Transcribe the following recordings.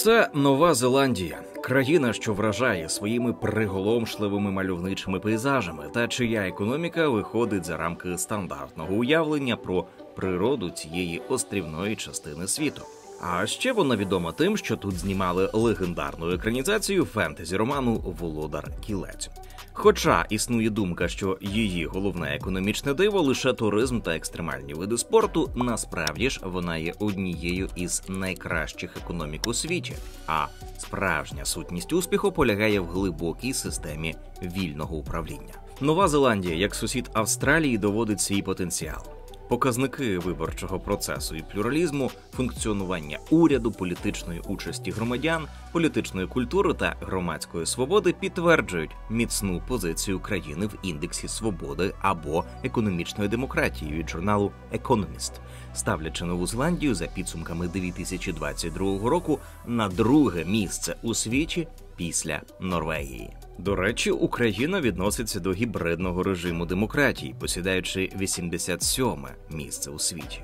Це Нова Зеландія. Країна, що вражає своїми приголомшливими мальовничими пейзажами та чия економіка виходить за рамки стандартного уявлення про природу цієї острівної частини світу. А ще вона відома тим, що тут знімали легендарну екранізацію фентезі-роману «Володар Кілець». Хоча існує думка, що її головне економічне диво – лише туризм та екстремальні види спорту, насправді ж вона є однією із найкращих економік у світі. А справжня сутність успіху полягає в глибокій системі вільного управління. Нова Зеландія, як сусід Австралії, доводить свій потенціал. Показники виборчого процесу і плюралізму, функціонування уряду, політичної участі громадян, політичної культури та громадської свободи підтверджують міцну позицію країни в індексі свободи або економічної демократії від журналу Economist, ставлячи Нову Зеландію за підсумками 2022 року на друге місце у світі після Норвегії. До речі, Україна відноситься до гібридного режиму демократії, посідаючи 87-ме місце у світі.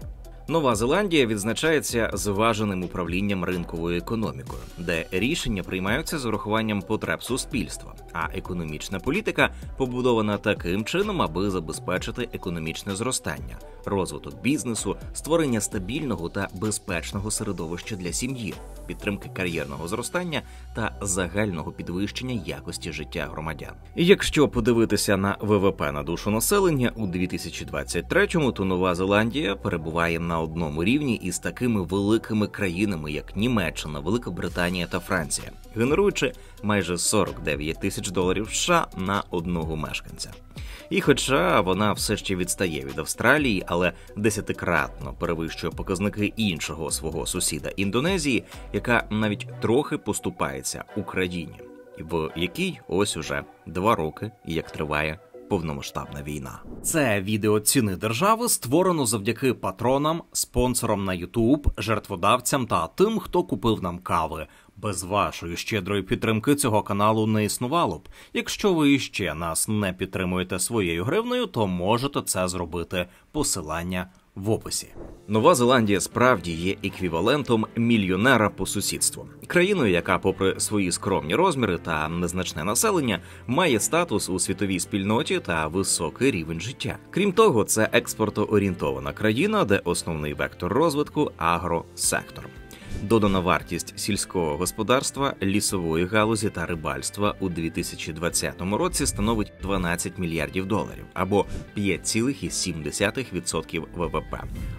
Нова Зеландія відзначається зваженим управлінням ринковою економікою, де рішення приймаються з урахуванням потреб суспільства, а економічна політика побудована таким чином, аби забезпечити економічне зростання, розвиток бізнесу, створення стабільного та безпечного середовища для сім'ї, підтримки кар'єрного зростання та загального підвищення якості життя громадян. І якщо подивитися на ВВП на душу населення у 2023-му, то Нова Зеландія перебуває на одному рівні із такими великими країнами, як Німеччина, Велика Британія та Франція, генеруючи майже 49 тисяч доларів США на одного мешканця. І хоча вона все ще відстає від Австралії, але десятикратно перевищує показники іншого свого сусіда Індонезії, яка навіть трохи поступається Україні, в якій ось уже 2 роки, як триває повномасштабна війна. Це відео «Ціни держави» створено завдяки патронам, спонсорам на YouTube, жертводавцям та тим, хто купив нам кави. Без вашої щедрої підтримки цього каналу не існувало б. Якщо ви іще нас не підтримуєте своєю гривнею, то можете це зробити. Посилання в описі. Нова Зеландія справді є еквівалентом мільйонера по сусідству. Країною, яка, попри свої скромні розміри та незначне населення, має статус у світовій спільноті та високий рівень життя. Крім того, це експортоорієнтована країна, де основний вектор розвитку – агросектор. Додана вартість сільського господарства, лісової галузі та рибальства у 2020 році становить 12 мільярдів доларів, або 5,7% ВВП.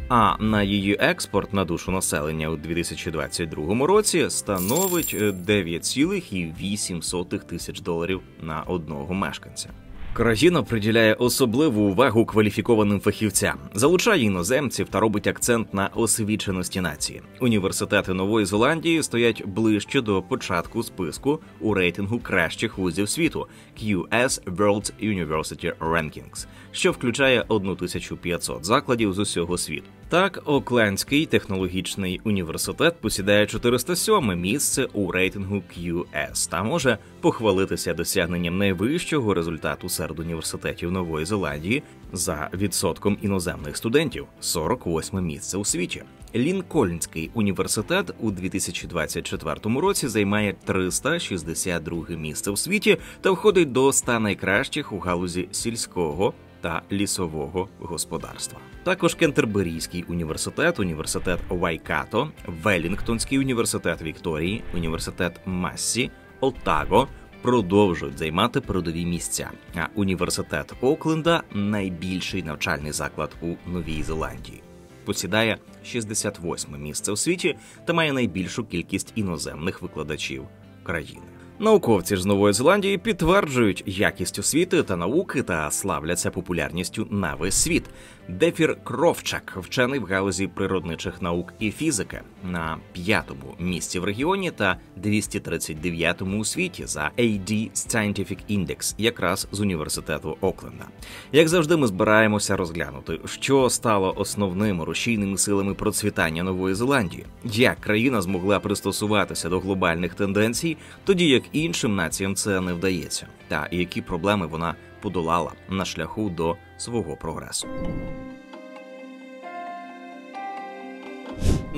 А на її експорт на душу населення у 2022 році становить 9,8 тисяч доларів на одного мешканця. Країна приділяє особливу увагу кваліфікованим фахівцям, залучає іноземців та робить акцент на освіченості нації. Університети Нової Зеландії стоять ближче до початку списку у рейтингу кращих вузів світу QS World University Rankings, що включає 1500 закладів з усього світу. Так, Оклендський технологічний університет посідає 407-ме місце у рейтингу QS та може похвалитися досягненням найвищого результату серед університетів Нової Зеландії за відсотком іноземних студентів – 48-ме місце у світі. Лінкольнський університет у 2024 році займає 362-ге місце у світі та входить до 100 найкращих у галузі сільського та лісового господарства. Також Кентерберійський університет, університет Вайкато, Велінгтонський університет Вікторії, університет Массі, Отаго продовжують займати передові місця, а університет Окленда – найбільший навчальний заклад у Новій Зеландії. Посідає 68-ме місце у світі та має найбільшу кількість іноземних викладачів країни. Науковці ж з Нової Зеландії підтверджують якість освіти та науки та славляться популярністю на весь світ. Дефір Кровчак, вчений в галузі природничих наук і фізики, на 5-му місці в регіоні та 239-му у світі за AD Scientific Index, якраз з університету Окленда. Як завжди, ми збираємося розглянути, що стало основними рушійними силами процвітання Нової Зеландії, як країна змогла пристосуватися до глобальних тенденцій, тоді як іншим націям це не вдається, та які проблеми вона подолала на шляху до свого прогресу.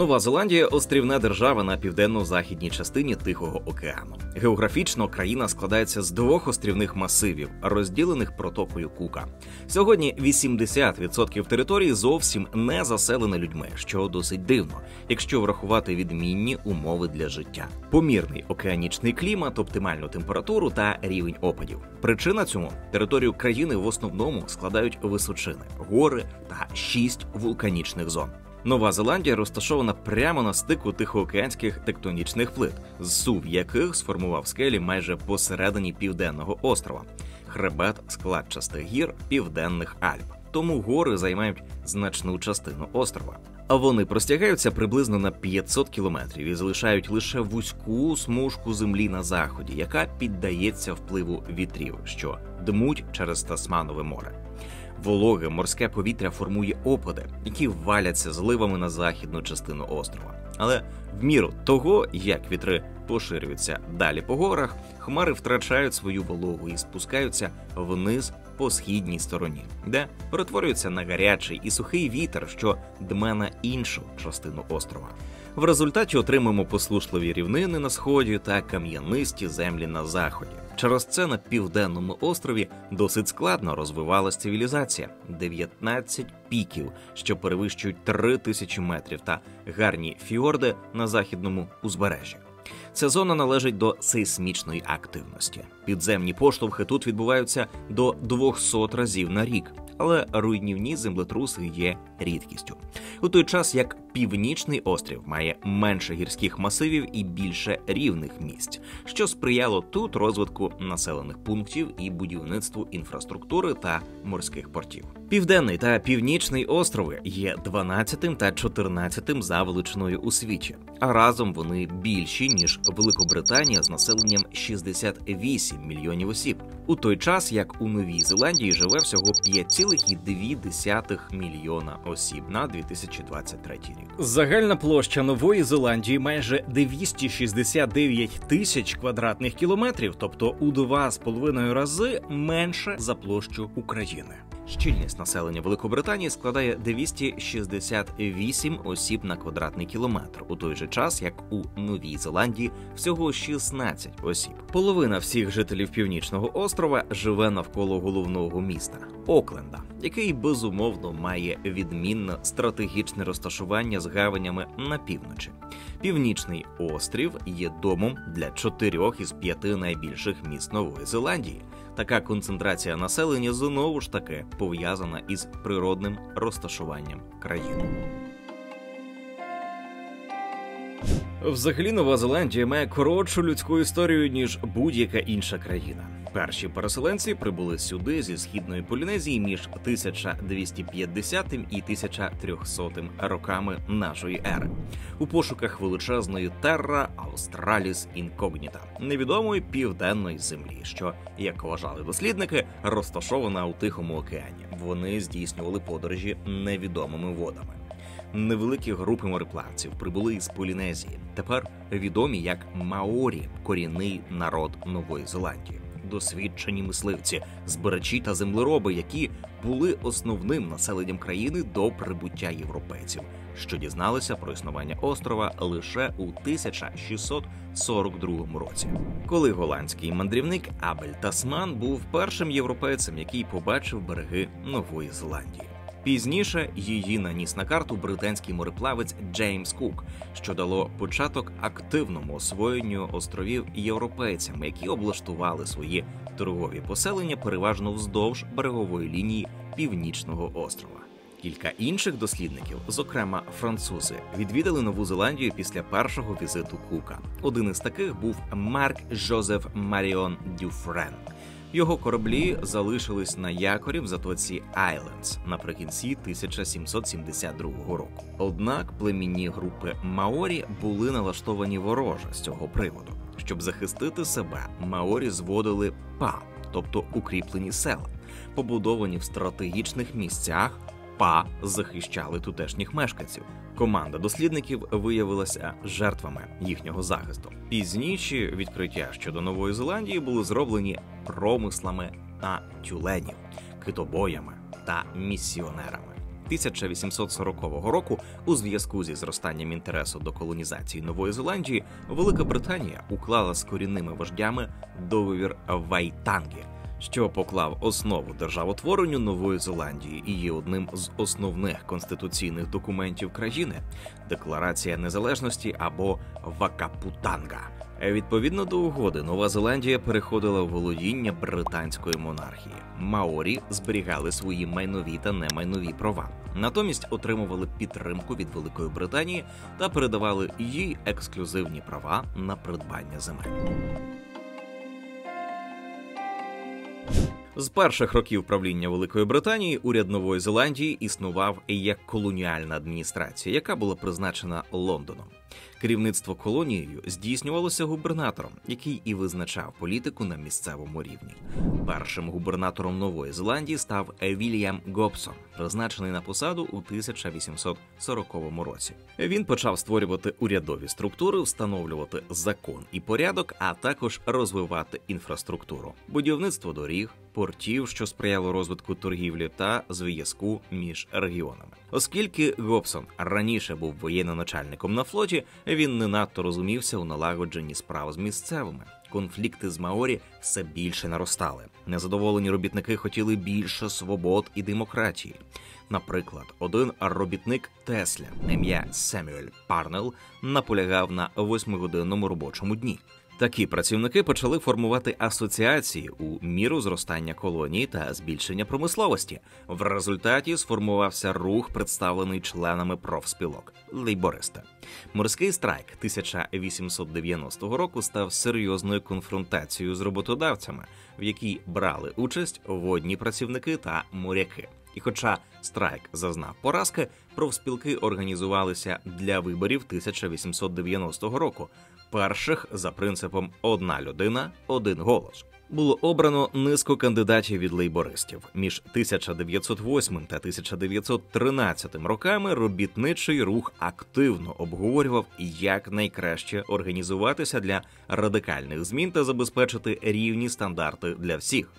Нова Зеландія – острівна держава на південно-західній частині Тихого океану. Географічно країна складається з двох острівних масивів, розділених протокою Кука. Сьогодні 80% території зовсім не заселені людьми, що досить дивно, якщо врахувати відмінні умови для життя. Помірний океанічний клімат, оптимальну температуру та рівень опадів. Причина цьому – територію країни в основному складають височини, гори та 6 вулканічних зон. Нова Зеландія розташована прямо на стику тихоокеанських тектонічних плит, зсув яких сформував скелі майже посередині південного острова – хребет складчастих гір Південних Альп. Тому гори займають значну частину острова. А вони простягаються приблизно на 500 кілометрів і залишають лише вузьку смужку землі на заході, яка піддається впливу вітрів, що дмуть через Тасманове море. Вологе морське повітря формує опади, які валяться зливами на західну частину острова. Але в міру того, як вітри поширюються далі по горах, хмари втрачають свою вологу і спускаються вниз по східній стороні, де перетворюються на гарячий і сухий вітер, що дме на іншу частину острова. В результаті отримаємо посушливі рівнини на сході та кам'янисті землі на заході. Через це на південному острові досить складно розвивалась цивілізація. 19 піків, що перевищують 3000 метрів, та гарні фьорди на західному узбережжі. Ця зона належить до сейсмічної активності. Підземні поштовхи тут відбуваються до 200 разів на рік, але руйнівні землетруси є рідкістю. У той час як Північний острів має менше гірських масивів і більше рівних місць, що сприяло тут розвитку населених пунктів і будівництву інфраструктури та морських портів. Південний та Північний острови є 12-тим та 14-тим за величиною у світі, а разом вони більші, ніж Великобританія з населенням 68 мільйонів осіб. У той час як у Новій Зеландії живе всього 5,2 мільйона осіб на 2023 рік. Загальна площа Нової Зеландії майже 269 тисяч квадратних кілометрів, тобто у 2,5 рази менше за площу України. Щільність населення Великобританії складає 268 осіб на квадратний кілометр, у той же час, як у Новій Зеландії всього 16 осіб. Половина всіх жителів Північного острова живе навколо головного міста – Окленда, який, безумовно, має відмінне стратегічне розташування з гаванями на півночі. Північний острів є домом для 4 із 5 найбільших міст Нової Зеландії. Така концентрація населення знову ж таки пов'язана із природним розташуванням країни. Взагалі, Нова Зеландія має коротшу людську історію, ніж будь-яка інша країна. Перші переселенці прибули сюди зі Східної Полінезії між 1250 і 1300 роками нашої ери у пошуках величезної Terra Australis Incognita, невідомої південної землі, що, як вважали дослідники, розташована у Тихому океані. Вони здійснювали подорожі невідомими водами. Невеликі групи мореплавців прибули із Полінезії, тепер відомі як маорі, корінний народ Нової Зеландії. Досвідчені мисливці, збирачі та землероби, які були основним населенням країни до прибуття європейців, що дізналися про існування острова лише у 1642 році, коли голландський мандрівник Абель Тасман був першим європейцем, який побачив береги Нової Зеландії. Пізніше її наніс на карту британський мореплавець Джеймс Кук, що дало початок активному освоєнню островів європейцями, які облаштували свої торгові поселення переважно вздовж берегової лінії Північного острова. Кілька інших дослідників, зокрема французи, відвідали Нову Зеландію після першого візиту Кука. Один із таких був Марк Жозеф Маріон Дюфрен. Його кораблі залишились на якорі в затоці Айлендс наприкінці 1772 року. Однак племінні групи маорі були налаштовані вороже з цього приводу. Щоб захистити себе, маорі зводили па, тобто укріплені села, побудовані в стратегічних місцях. Па захищали тутешніх мешканців. Команда дослідників виявилася жертвами їхнього захисту. Пізніші відкриття щодо Нової Зеландії були зроблені промислами на тюленів, китобоями та місіонерами. 1840 року у зв'язку зі зростанням інтересу до колонізації Нової Зеландії Велика Британія уклала з корінними вождями договір Вайтанги, що поклав основу державотворенню Нової Зеландії і є одним з основних конституційних документів країни – Декларація незалежності або Вакапутанга. Відповідно до угоди, Нова Зеландія переходила у володіння британської монархії. Маорі зберігали свої майнові та немайнові права. Натомість отримували підтримку від Великої Британії та передавали їй ексклюзивні права на придбання земель. З перших років правління Великої Британії уряд Нової Зеландії існував як колоніальна адміністрація, яка була призначена Лондоном. Керівництво колонією здійснювалося губернатором, який і визначав політику на місцевому рівні. Першим губернатором Нової Зеландії став Вільям Гобсон, призначений на посаду у 1840 році. Він почав створювати урядові структури, встановлювати закон і порядок, а також розвивати інфраструктуру, будівництво доріг, портів, що сприяло розвитку торгівлі та зв'язку між регіонами. Оскільки Гобсон раніше був воєнноначальником на флоті, він не надто розумівся у налагодженні справ з місцевими. Конфлікти з Маорі все більше наростали. Незадоволені робітники хотіли більше свобод і демократії. Наприклад, один робітник Тесля на ім'я Семюель Парнелл наполягав на 8-годинному робочому дні. Такі працівники почали формувати асоціації у міру зростання колонії та збільшення промисловості. В результаті сформувався рух, представлений членами профспілок – лейбористи. Морський страйк 1890 року став серйозною конфронтацією з роботодавцями, в якій брали участь водні працівники та моряки. І хоча страйк зазнав поразки, профспілки організувалися для виборів 1890 року, перших за принципом «одна людина – один голос». Було обрано низку кандидатів від лейбористів. Між 1908 та 1913 роками робітничий рух активно обговорював, як найкраще організуватися для радикальних змін та забезпечити рівні стандарти для всіх.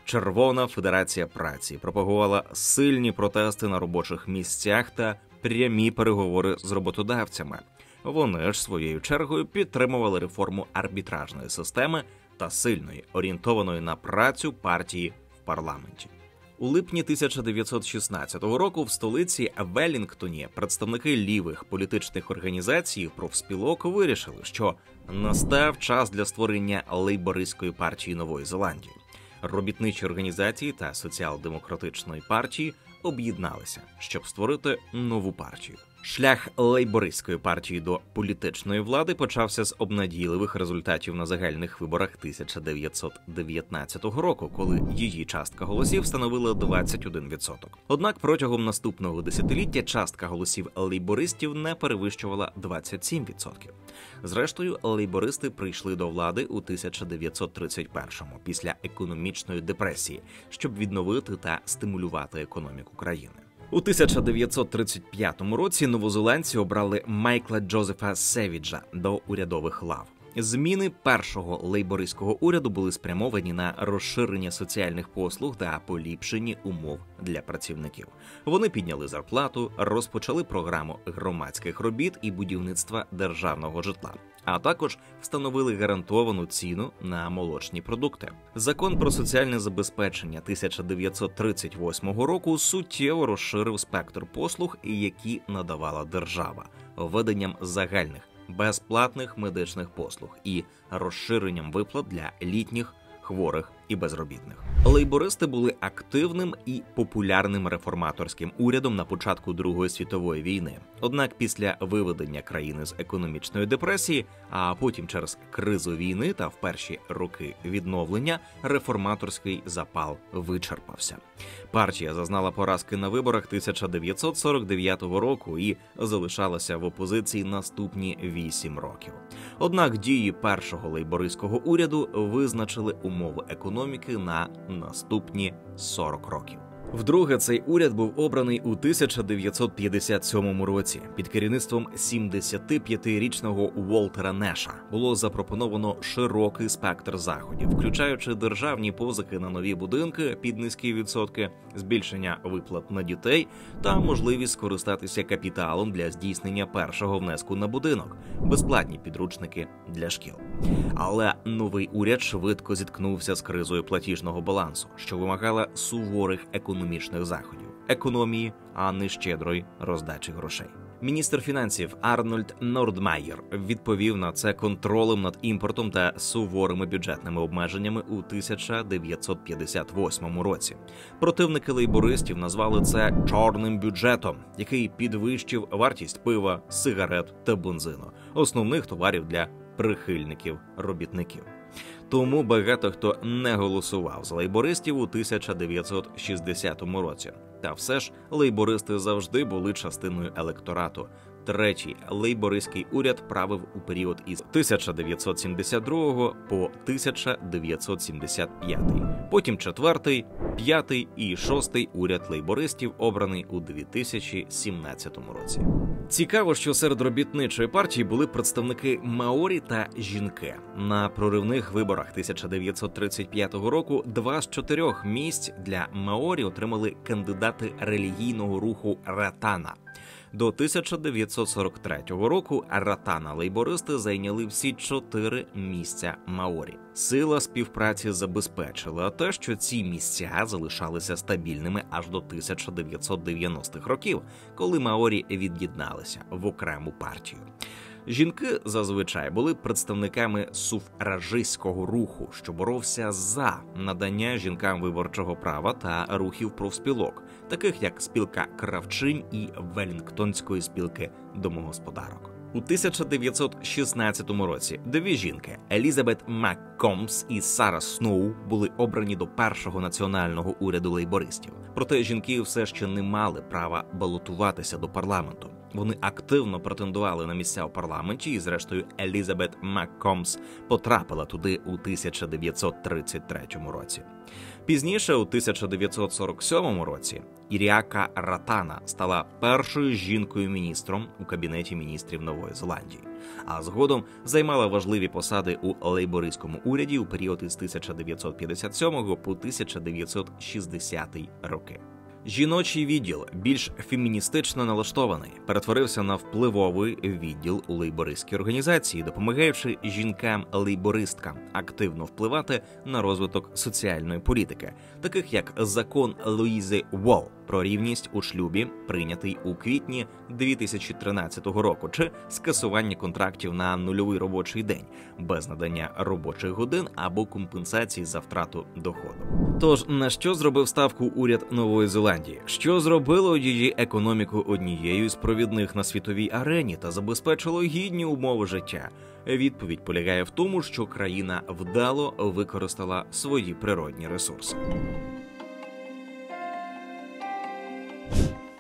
Червона федерація праці пропагувала сильні протести на робочих місцях та прямі переговори з роботодавцями. Вони ж своєю чергою підтримували реформу арбітражної системи та сильної, орієнтованої на працю партії в парламенті. У липні 1916 року в столиці Веллінгтоні представники лівих політичних організацій профспілок вирішили, що настав час для створення лейбористської партії Нової Зеландії. Робітничі організації та соціал-демократичної партії об'єдналися, щоб створити нову партію. Шлях лейбористської партії до політичної влади почався з обнадійливих результатів на загальних виборах 1919 року, коли її частка голосів становила 21%. Однак протягом наступного десятиліття частка голосів лейбористів не перевищувала 27%. Зрештою, лейбористи прийшли до влади у 1931-му, після економічної депресії, щоб відновити та стимулювати економіку країни. У 1935 році новозеландці обрали Майкла Джозефа Севіджа до урядових лав. Зміни першого лейбористського уряду були спрямовані на розширення соціальних послуг та поліпшення умов для працівників. Вони підняли зарплату, розпочали програму громадських робіт і будівництва державного житла, а також встановили гарантовану ціну на молочні продукти. Закон про соціальне забезпечення 1938 року суттєво розширив спектр послуг, які надавала держава, введенням загальних безплатних медичних послуг і розширенням виплат для літніх, хворих і безробітних. Лейбористи були активним і популярним реформаторським урядом на початку Другої світової війни. Однак після виведення країни з економічної депресії, а потім через кризу війни та в перші роки відновлення, реформаторський запал вичерпався. Партія зазнала поразки на виборах 1949 року і залишалася в опозиції наступні 8 років. Однак дії першого лейбористського уряду визначили умови економіки на наступні 40 років. Вдруге, цей уряд був обраний у 1957 році. Під керівництвом 75-річного Уолтера Неша було запропоновано широкий спектр заходів, включаючи державні позики на нові будинки під низькі відсотки, збільшення виплат на дітей та можливість скористатися капіталом для здійснення першого внеску на будинок, безплатні підручники для шкіл. Але новий уряд швидко зіткнувся з кризою платіжного балансу, що вимагала суворих економічних заходів, економії, а не щедрої роздачі грошей. Міністр фінансів Арнольд Нордмайєр відповів на це контролем над імпортом та суворими бюджетними обмеженнями у 1958 році. Противники лейбористів назвали це «чорним бюджетом», який підвищив вартість пива, сигарет та бензину, основних товарів для прихильників робітників. Тому багато хто не голосував за лейбористів у 1960 році. Та все ж лейбористи завжди були частиною електорату. Третій лейбористський уряд правив у період із 1972 по 1975. Потім четвертий, п'ятий і шостий уряд лейбористів обраний у 2017 році. Цікаво, що серед робітничої партії були представники маорі та жінки. На проривних виборах 1935 року 2 з 4 місць для маорі отримали кандидати релігійного руху Ратана. До 1943 року Ратана-лейбористи зайняли всі 4 місця маорі. Сила співпраці забезпечила те, що ці місця залишалися стабільними аж до 1990-х років, коли маорі від'єдналися в окрему партію. Жінки зазвичай були представниками суфражистського руху, що боровся за надання жінкам виборчого права та рухів профспілок, таких як спілка кравчинь і Велінгтонської спілки домогосподарок. У 1916 році 2 жінки – Елізабет Маккомбс і Сара Сноу – були обрані до першого національного уряду лейбористів. Проте жінки все ще не мали права балотуватися до парламенту. Вони активно претендували на місця у парламенті, і зрештою Елізабет Маккомбс потрапила туди у 1933 році. Пізніше, у 1947 році, Іріака Ратана стала першою жінкою-міністром у Кабінеті міністрів Нової Зеландії, а згодом займала важливі посади у лейбористському уряді у період із 1957 по 1960 роки. Жіночий відділ, більш феміністично налаштований, перетворився на впливовий відділ у лейбористській організації, допомагаючи жінкам-лейбористкам активно впливати на розвиток соціальної політики, таких як закон Луїзи Уолл про рівність у шлюбі, прийнятий у квітні 2013 року, чи скасування контрактів на нульовий робочий день, без надання робочих годин або компенсацій за втрату доходу. Тож, на що зробив ставку уряд Нової Зеландії? Що зробило її економіку однією з провідних на світовій арені та забезпечило гідні умови життя? Відповідь полягає в тому, що країна вдало використала свої природні ресурси.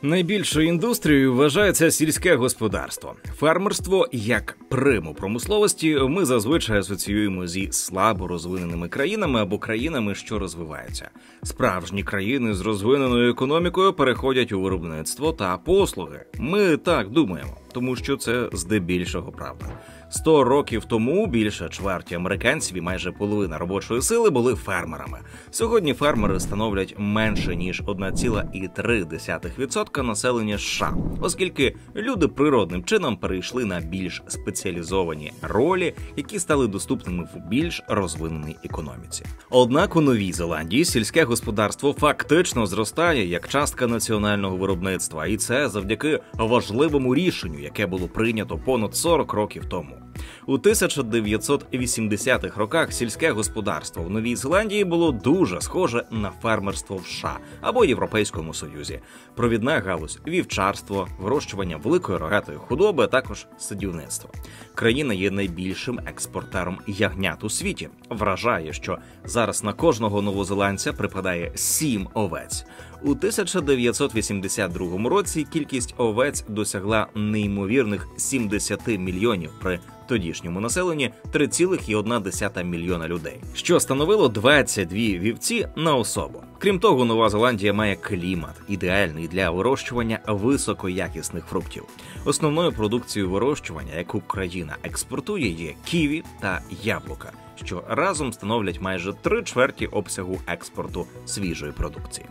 Найбільшою індустрією вважається сільське господарство. Фермерство як приму промисловості ми зазвичай асоціюємо зі слабо розвиненими країнами або країнами, що розвиваються. Справжні країни з розвиненою економікою переходять у виробництво та послуги. Ми так думаємо, тому що це здебільшого правда. 100 років тому більше чверті американців і майже половина робочої сили були фермерами. Сьогодні фермери становлять менше, ніж 1,3% населення США, оскільки люди природним чином перейшли на більш спеціалізовані ролі, які стали доступними в більш розвиненій економіці. Однак у Новій Зеландії сільське господарство фактично зростає як частка національного виробництва, і це завдяки важливому рішенню, яке було прийнято понад 40 років тому. У 1980-х роках сільське господарство в Новій Зеландії було дуже схоже на фермерство в США або Європейському Союзі. Провідна галузь – вівчарство, вирощування великої рогатої худоби, а також садівництво. Країна є найбільшим експортером ягнят у світі. Вражає, що зараз на кожного новозеландця припадає 7 овець. У 1982 році кількість овець досягла неймовірних 70 мільйонів при тодішньому населенні 3,1 мільйона людей, що становило 22 вівці на особу. Крім того, Нова Зеландія має клімат, ідеальний для вирощування високоякісних фруктів. Основною продукцією вирощування, яку країна експортує, є ківі та яблука, що разом становлять майже 3/4 обсягу експорту свіжої продукції.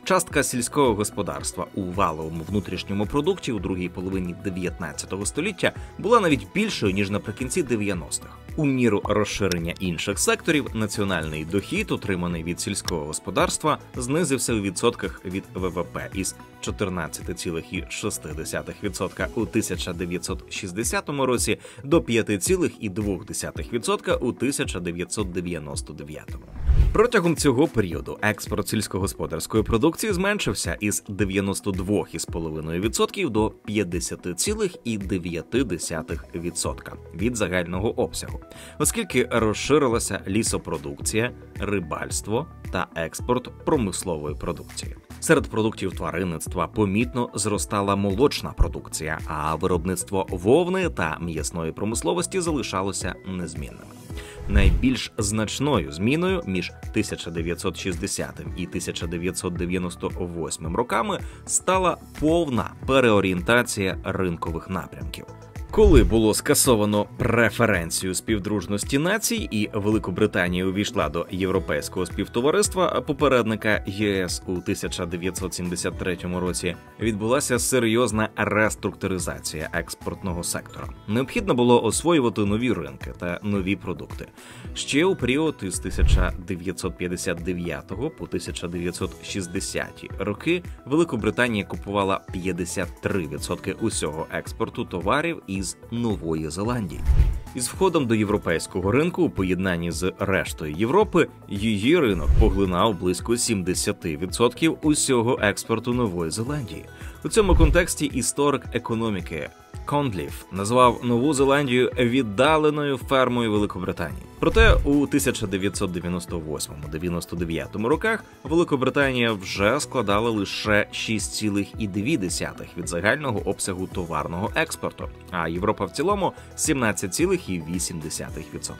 Частка сільського господарства у валовому внутрішньому продукті у другій половині 19 століття була навіть більшою, ніж наприкінці 90-х. У міру розширення інших секторів національний дохід, отриманий від сільського господарства, знизився у відсотках від ВВП із 14,6% у 1960 році до 5,2% у 1999. Протягом цього періоду експорт сільськогосподарської продукції зменшився із 92,5% до 50,9% від загального обсягу, оскільки розширилася лісопродукція, рибальство та експорт промислової продукції. Серед продуктів тваринництва помітно зростала молочна продукція, а виробництво вовни та м'ясної промисловості залишалося незмінними. Найбільш значною зміною між 1960 і 1998 роками стала повна переорієнтація ринкових напрямків. Коли було скасовано преференцію співдружності націй і Великобританія увійшла до Європейського співтовариства, попередника ЄС у 1973 році, відбулася серйозна реструктуризація експортного сектора. Необхідно було освоювати нові ринки та нові продукти. Ще у період із 1959 по 1960 роки Великобританія купувала 53% усього експорту товарів із Нової Зеландії. Із входом до європейського ринку у поєднанні з рештою Європи, її ринок поглинав близько 70% усього експорту Нової Зеландії. У цьому контексті історик економіки Кондліф назвав Нову Зеландію віддаленою фермою Великобританії. Проте у 1998-99 роках Великобританія вже складала лише 6,2% від загального обсягу товарного експорту, а Європа в цілому – 17,8%.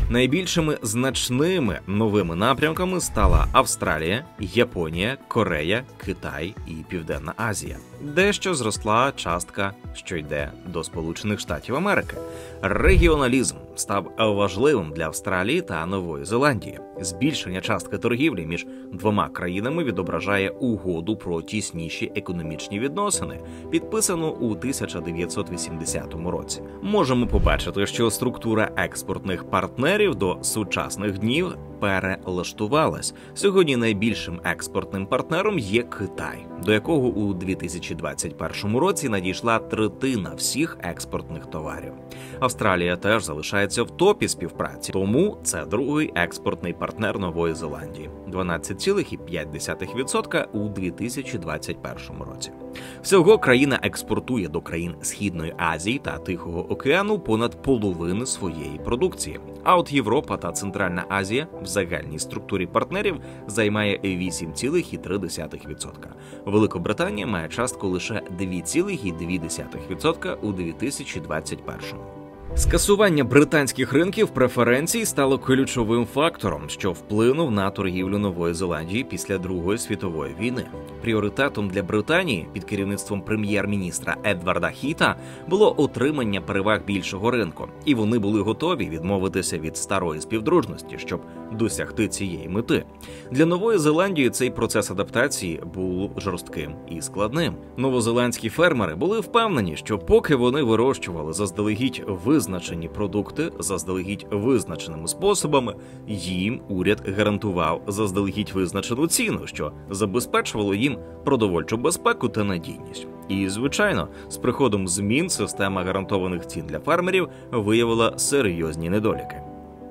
Найбільшими значними новими напрямками стала Австралія, Японія, Корея, Китай і Південна Азія. Дещо зросла частка, що йде до Сполучених Штатів Америки. Регіоналізм став важливим для Австралії та Нової Зеландії. Збільшення частки торгівлі між двома країнами відображає угоду про тісніші економічні відносини, підписану у 1980 році. Можемо побачити, що структура експортних партнерів до сучасних днів перелаштувалась. Сьогодні найбільшим експортним партнером є Китай, до якого у 2021 році надійшла третина всіх експортних товарів. Австралія теж залишається в топі співпраці, тому це другий експортний партнер Нової Зеландії – 12,5% у 2021 році. Всього країна експортує до країн Східної Азії та Тихого океану понад половину своєї продукції. А от Європа та Центральна Азія в загальній структурі партнерів займає 8,3%. Великобританія має частку лише 2,2% у 2021. Скасування британських ринків преференцій стало ключовим фактором, що вплинув на торгівлю Нової Зеландії після Другої світової війни. Пріоритетом для Британії під керівництвом прем'єр-міністра Едварда Хіта було отримання переваг більшого ринку, і вони були готові відмовитися від старої співдружності, щоб досягти цієї мети. Для Нової Зеландії цей процес адаптації був жорстким і складним. Новозеландські фермери були впевнені, що поки вони вирощували заздалегідь визначені продукти заздалегідь визначеними способами, їм уряд гарантував заздалегідь визначену ціну, що забезпечувало їм продовольчу безпеку та надійність. І, звичайно, з приходом змін система гарантованих цін для фермерів виявила серйозні недоліки.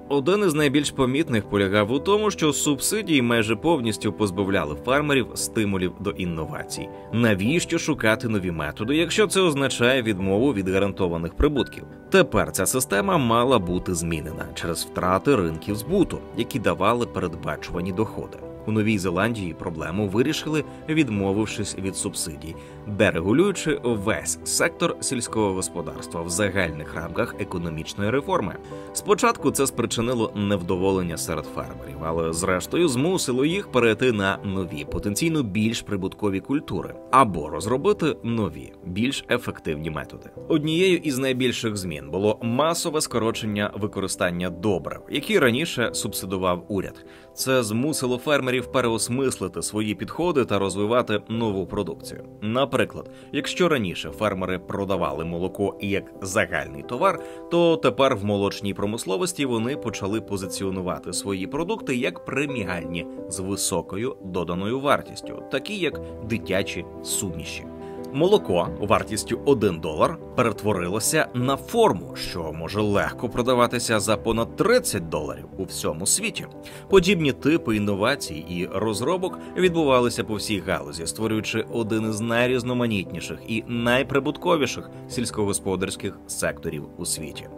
Один із найбільш помітних полягав у тому, що субсидії майже повністю позбавляли фермерів стимулів до інновацій. Навіщо шукати нові методи, якщо це означає відмову від гарантованих прибутків? Тепер ця система мала бути змінена через втрати ринків збуту, які давали передбачувані доходи. У Новій Зеландії проблему вирішили, відмовившись від субсидій, дерегулюючи весь сектор сільського господарства в загальних рамках економічної реформи. Спочатку це спричинило невдоволення серед фермерів, але зрештою змусило їх перейти на нові, потенційно більш прибуткові культури або розробити нові, більш ефективні методи. Однією із найбільших змін було масове скорочення використання добрив, які раніше субсидував уряд. Це змусило фермерів переосмислити свої підходи та розвивати нову продукцію. Наприклад, якщо раніше фермери продавали молоко як загальний товар, то тепер в молочній промисловості вони почали позиціонувати свої продукти як преміальні з високою доданою вартістю, такі як дитячі суміші. Молоко вартістю $1 перетворилося на форму, що може легко продаватися за понад $30 у всьому світі. Подібні типи інновацій і розробок відбувалися по всій галузі, створюючи один із найрізноманітніших і найприбутковіших сільськогосподарських секторів у світі.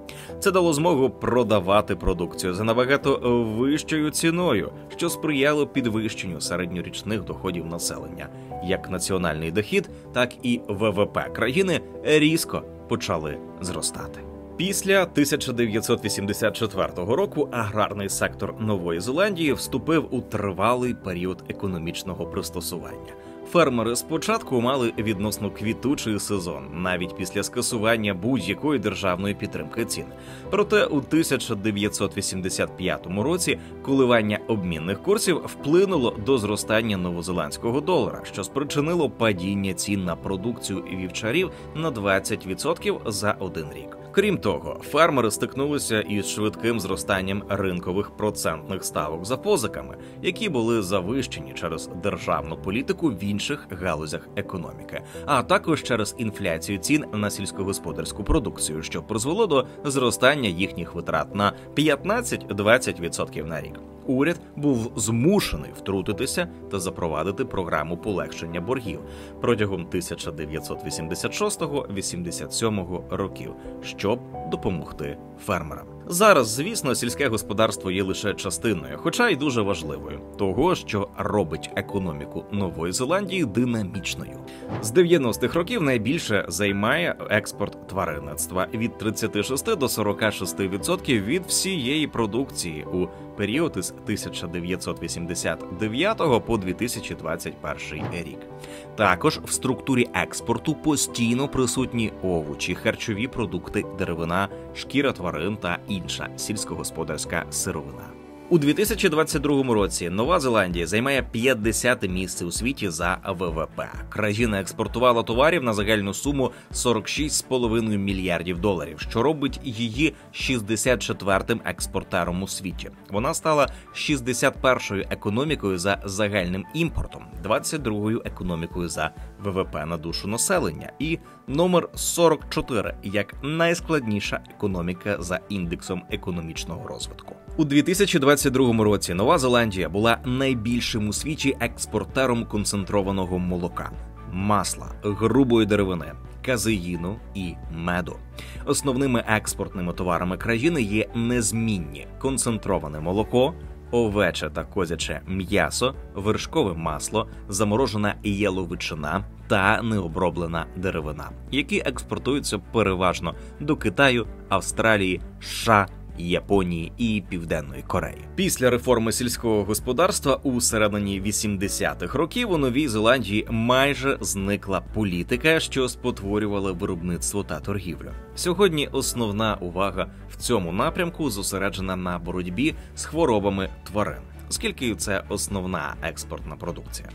Це дало змогу продавати продукцію за набагато вищою ціною, що сприяло підвищенню середньорічних доходів населення. Як національний дохід, так і ВВП країни різко почали зростати. Після 1984 року аграрний сектор Нової Зеландії вступив у тривалий період економічного пристосування. Фермери спочатку мали відносно квітучий сезон, навіть після скасування будь-якої державної підтримки цін. Проте у 1985 році коливання обмінних курсів вплинуло до зростання новозеландського долара, що спричинило падіння цін на продукцію вівчарів на 20% за один рік. Крім того, фермери стикнулися із швидким зростанням ринкових процентних ставок за позиками, які були завищені через державну політику в інших галузях економіки, а також через інфляцію цін на сільськогосподарську продукцію, що призвело до зростання їхніх витрат на 15-20% на рік. Уряд був змушений втрутитися та запровадити програму полегшення боргів протягом 1986-87 років, щоб допомогти фермерам. Зараз, звісно, сільське господарство є лише частиною, хоча й дуже важливою, того, що робить економіку Нової Зеландії динамічною. З 90-х років найбільше займає експорт тваринництва – від 36 до 46% від всієї продукції у період із 1989 по 2021 рік. Також в структурі експорту постійно присутні овочі, харчові продукти, деревина, шкіра тварин та інша сільськогосподарська сировина. У 2022 році Нова Зеландія займає 50-те місце у світі за ВВП. Країна експортувала товарів на загальну суму $46,5 мільярдів, що робить її 64-м експортером у світі. Вона стала 61-ю економікою за загальним імпортом, 22-ю економікою за ВВП на душу населення і номер 44 як найскладніша економіка за індексом економічного розвитку. У 2022 році Нова Зеландія була найбільшим у світі експортером концентрованого молока, масла, грубої деревини, казеїну і меду. Основними експортними товарами країни є незмінні концентроване молоко, овече та козяче м'ясо, вершкове масло, заморожена яловичина та необроблена деревина, які експортуються переважно до Китаю, Австралії, США, Японії і Південної Кореї. Після реформи сільського господарства у середині 80-х років у Новій Зеландії майже зникла політика, що спотворювала виробництво та торгівлю. Сьогодні основна увага в цьому напрямку зосереджена на боротьбі з хворобами тварин, оскільки це основна експортна продукція.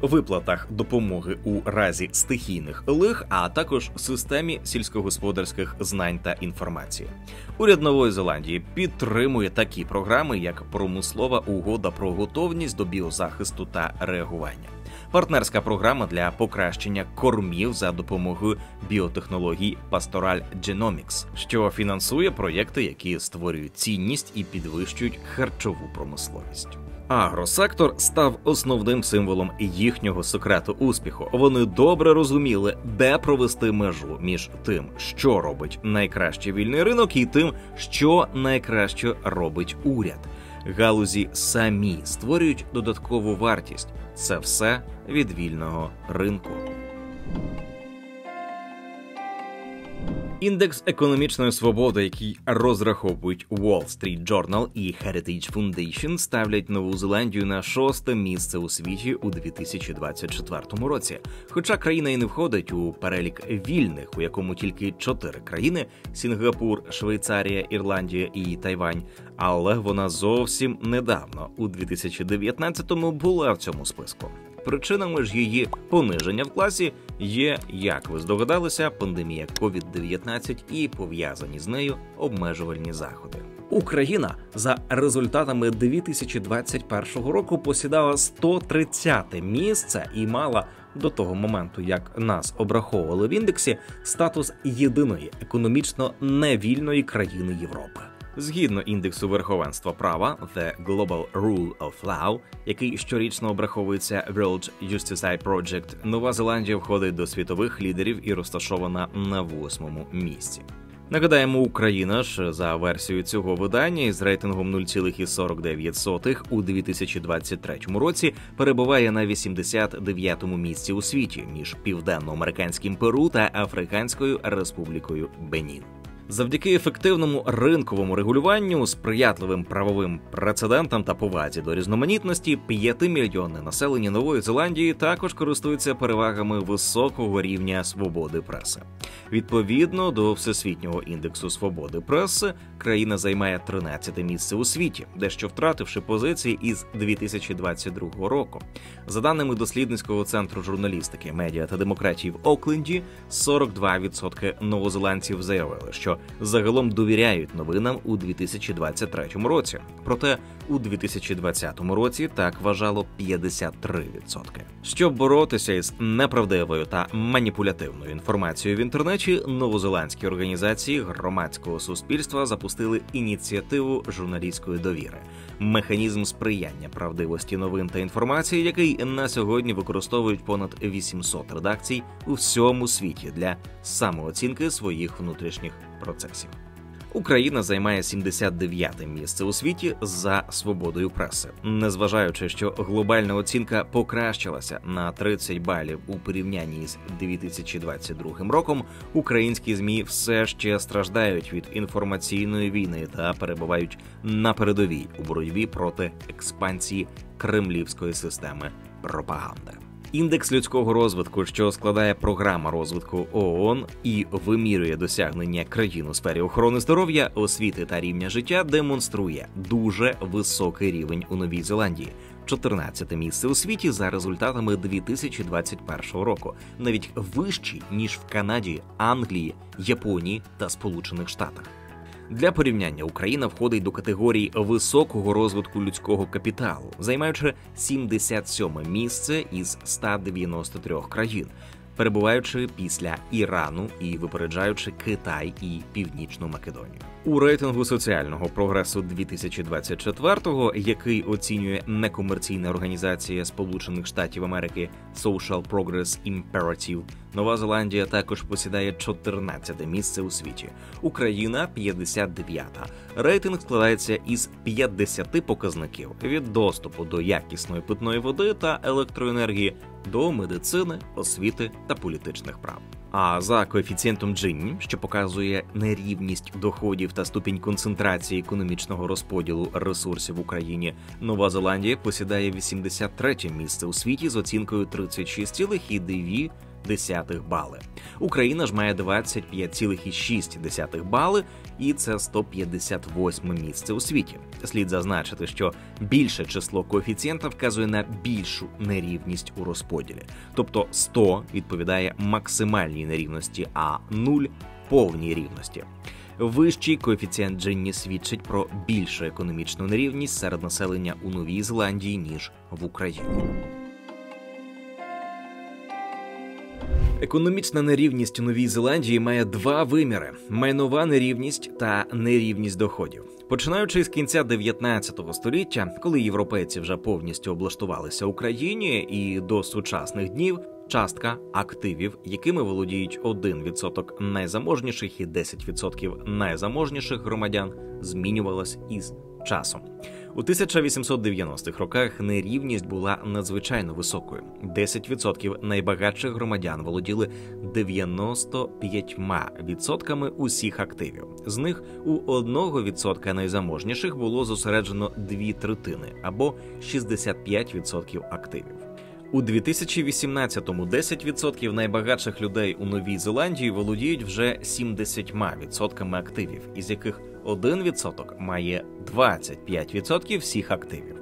Виплатах допомоги у разі стихійних лих, а також системі сільськогосподарських знань та інформації. Уряд Нової Зеландії підтримує такі програми, як промислова угода про готовність до біозахисту та реагування, партнерська програма для покращення кормів за допомогою біотехнологій Pastoral Genomics, що фінансує проєкти, які створюють цінність і підвищують харчову промисловість. Агросектор став основним символом їхнього секрету успіху. Вони добре розуміли, де провести межу між тим, що робить найкраще вільний ринок, і тим, що найкраще робить уряд. галузі самі створюють додаткову вартість. Це все від вільного ринку. Індекс економічної свободи, який розраховують Wall Street Journal і Heritage Foundation, ставлять Нову Зеландію на 6-те місце у світі у 2024 році. Хоча країна і не входить у перелік вільних, у якому тільки 4 країни – Сінгапур, Швейцарія, Ірландія і Тайвань, але вона зовсім недавно, у 2019-му, була в цьому списку. Причинами ж її пониження в класі є, як ви здогадалися, пандемія COVID-19 і пов'язані з нею обмежувальні заходи. Україна за результатами 2021 року посідала 130-те місце і мала до того моменту, як нас обраховували в індексі, статус єдиної економічно невільної країни Європи. Згідно індексу верховенства права The Global Rule of Law, який щорічно обраховується World Justiciary Project, Нова Зеландія входить до світових лідерів і розташована на 8-му місці. Нагадаємо, Україна ж за версією цього видання із рейтингом 0,49 у 2023 році перебуває на 89-му місці у світі між Південноамериканським Перу та Африканською Республікою Бенін. Завдяки ефективному ринковому регулюванню, сприятливим правовим прецедентам та повазі до різноманітності, 5-мільйонне населення Нової Зеландії також користується перевагами високого рівня свободи преси. Відповідно до Всесвітнього індексу свободи преси, країна займає 13-те місце у світі, дещо втративши позиції із 2022 року. За даними дослідницького центру журналістики, медіа та демократії в Окленді, 42% новозеландців заявили, що загалом довіряють новинам у 2023 році. Проте у 2020 році так вважало 53%. Щоб боротися із неправдивою та маніпулятивною інформацією в інтернеті, новозеландські організації громадського суспільства запустили ініціативу журналістської довіри – механізм сприяння правдивості новин та інформації, який на сьогодні використовують понад 800 редакцій у всьому світі для самооцінки своїх внутрішніх процесів. Україна займає 79-те місце у світі за свободою преси. Незважаючи, що глобальна оцінка покращилася на 30 балів у порівнянні з 2022 роком, українські ЗМІ все ще страждають від інформаційної війни та перебувають на передовій у боротьбі проти експансії кремлівської системи пропаганди. Індекс людського розвитку, що складає програма розвитку ООН і вимірює досягнення країн у сфері охорони здоров'я, освіти та рівня життя, демонструє дуже високий рівень у Новій Зеландії. 14-те місце у світі за результатами 2021 року, навіть вищий, ніж в Канаді, Англії, Японії та Сполучених Штатах. Для порівняння Україна входить до категорії високого розвитку людського капіталу, займаючи 77-ме місце із 193 країн, перебуваючи після Ірану і випереджаючи Китай і Північну Македонію. У рейтингу соціального прогресу 2024-го, який оцінює некомерційна організація Сполучених Штатів Америки Social Progress Imperative, Нова Зеландія також посідає 14-те місце у світі. Україна – 59-та. Рейтинг складається із 50 показників від доступу до якісної питної води та електроенергії до медицини, освіти та політичних прав. А за коефіцієнтом Джинні, що показує нерівність доходів та ступінь концентрації економічного розподілу ресурсів в Україні, Нова Зеландія посідає 83-те місце у світі з оцінкою 36,2 бали. Україна ж має 25,6 бали, і це 158 місце у світі. Слід зазначити, що більше число коефіцієнта вказує на більшу нерівність у розподілі. Тобто 100 відповідає максимальній нерівності, а 0 – повній рівності. Вищий коефіцієнт Джинні свідчить про більшу економічну нерівність серед населення у Новій Зеландії, ніж в Україні. Економічна нерівність у Новій Зеландії має два виміри – майнова нерівність та нерівність доходів. Починаючи з кінця 19 століття, коли європейці вже повністю облаштувалися в Україні, і до сучасних днів, частка активів, якими володіють 1% найзаможніших і 10% найзаможніших громадян, змінювалась із часом. У 1890-х роках нерівність була надзвичайно високою. 10% найбагатших громадян володіли 95% усіх активів. З них у 1% найзаможніших було зосереджено 2/3, або 65% активів. У 2018-му 10% найбагатших людей у Новій Зеландії володіють вже 70% активів, із яких 1% має 25% всіх активів.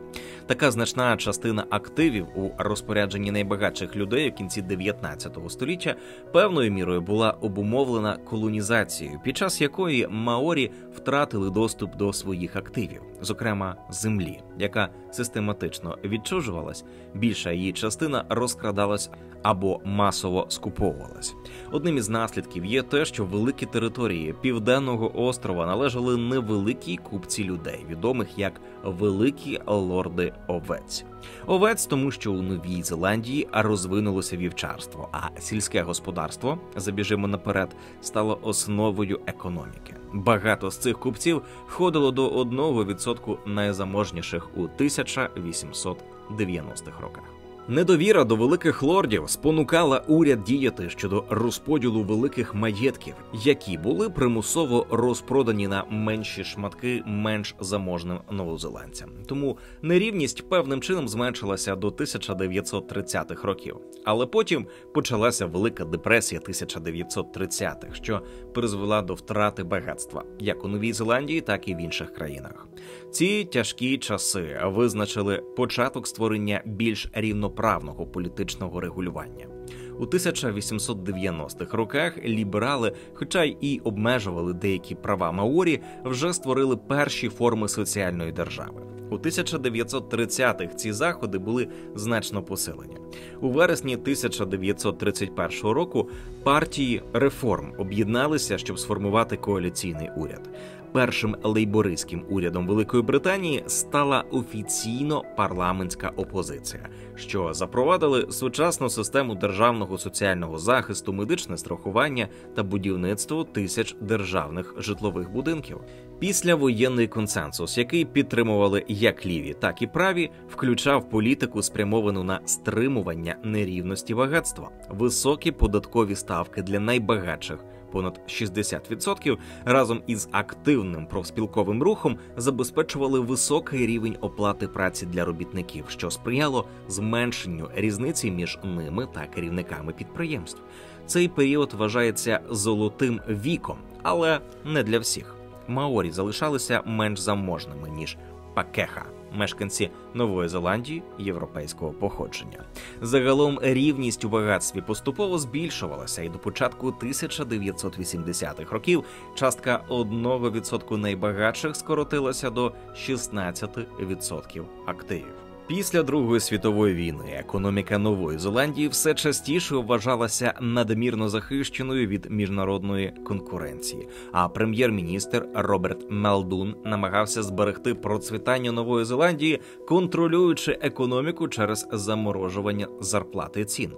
Така значна частина активів у розпорядженні найбагатших людей у кінці 19 століття певною мірою була обумовлена колонізацією, під час якої маорі втратили доступ до своїх активів, зокрема землі, яка систематично відчужувалась, більша її частина розкрадалась або масово скуповувалась. Одним із наслідків є те, що великі території Південного острова належали невеликій купці людей, відомих як великі лорди овець. Овець тому, що у Новій Зеландії розвинулося вівчарство, а сільське господарство, забіжимо наперед, стало основою економіки. Багато з цих купців входило до 1% найзаможніших у 1890-х роках. Недовіра до великих лордів спонукала уряд діяти щодо розподілу великих маєтків, які були примусово розпродані на менші шматки менш заможним новозеландцям. Тому нерівність певним чином зменшилася до 1930-х років. Але потім почалася Велика депресія 1930-х, що призвела до втрати багатства, як у Новій Зеландії, так і в інших країнах. Ці тяжкі часи визначили початок створення більш рівноправного політичного регулювання. У 1890-х роках ліберали, хоча й обмежували деякі права маорі, вже створили перші форми соціальної держави. У 1930-х ці заходи були значно посилені. У вересні 1931 року партії реформ об'єдналися, щоб сформувати коаліційний уряд. Першим лейбористським урядом Великої Британії стала офіційно парламентська опозиція, що запровадили сучасну систему державного соціального захисту, медичне страхування та будівництво тисяч державних житлових будинків. Післявоєнний консенсус, який підтримували як ліві, так і праві, включав політику, спрямовану на стримування нерівності багатства, високі податкові ставки для найбагатших, понад 60%, разом із активним профспілковим рухом забезпечували високий рівень оплати праці для робітників, що сприяло зменшенню різниці між ними та керівниками підприємств. Цей період вважається золотим віком, але не для всіх. Маорі залишалися менш заможними, ніж пакеха, мешканці Нової Зеландії європейського походження. Загалом рівність у багатстві поступово збільшувалася, і до початку 1980-х років частка 1% найбагатших скоротилася до 16% активів. Після Другої світової війни економіка Нової Зеландії все частіше вважалася надмірно захищеною від міжнародної конкуренції, а прем'єр-міністр Роберт Малдун намагався зберегти процвітання Нової Зеландії, контролюючи економіку через заморожування зарплат і цін.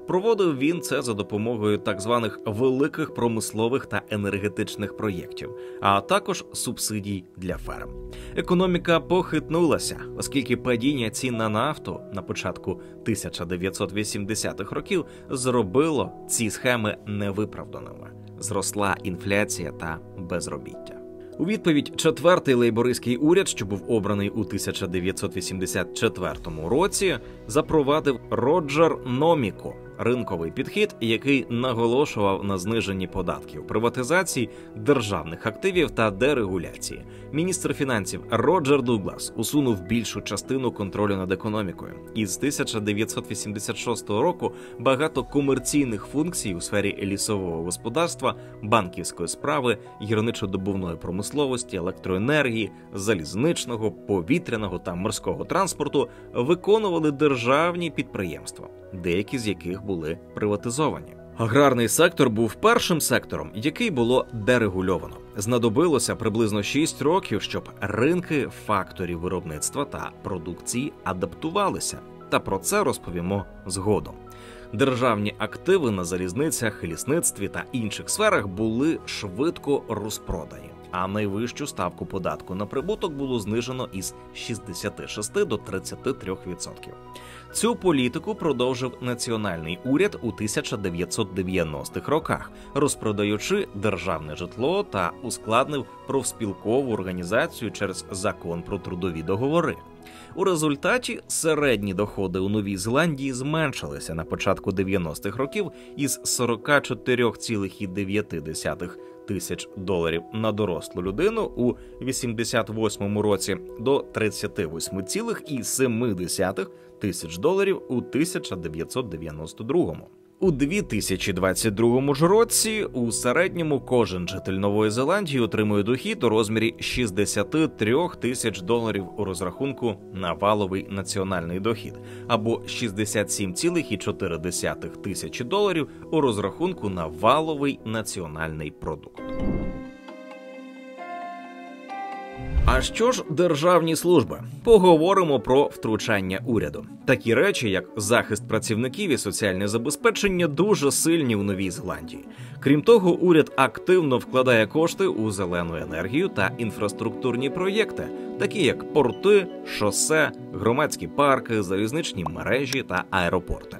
Проводив він це за допомогою так званих великих промислових та енергетичних проєктів, а також субсидій для ферм. Економіка похитнулася, оскільки падіння цін на нафту на початку 1980-х років зробило ці схеми невиправданими. Зросла інфляція та безробіття. У відповідь четвертий лейбористський уряд, що був обраний у 1984 році, запровадив роджерноміку – ринковий підхід, який наголошував на зниженні податків, приватизації державних активів та дерегуляції. Міністр фінансів Роджер Дуглас усунув більшу частину контролю над економікою. Із 1986 року багато комерційних функцій у сфері лісового господарства, банківської справи, гірничодобувної промисловості, електроенергії, залізничного, повітряного та морського транспорту виконували державні підприємства, деякі з яких були приватизовані. Аграрний сектор був першим сектором, який було дерегульовано. Знадобилося приблизно 6 років, щоб ринки факторів виробництва та продукції адаптувалися. Та про це розповімо згодом. Державні активи на залізницях, лісництві та інших сферах були швидко розпродані. а найвищу ставку податку на прибуток було знижено із 66 до 33%. Цю політику продовжив національний уряд у 1990-х роках, розпродаючи державне житло та ускладнив профспілкову організацію через закон про трудові договори. У результаті середні доходи у Новій Зеландії зменшилися на початку 90-х років із 44,9 тисяч доларів на дорослу людину у 88 році до 38,7 тисяч доларів у 1992. У 2022 ж році у середньому кожен житель Нової Зеландії отримує дохід у розмірі 63 тисяч доларів у розрахунку на валовий національний дохід, або 67,4 тисячі доларів у розрахунку на валовий національний продукт. А що ж державні служби? Поговоримо про втручання уряду. Такі речі, як захист працівників і соціальне забезпечення, дуже сильні у Новій Зеландії. Крім того, уряд активно вкладає кошти у зелену енергію та інфраструктурні проєкти, такі як порти, шосе, громадські парки, залізничні мережі та аеропорти.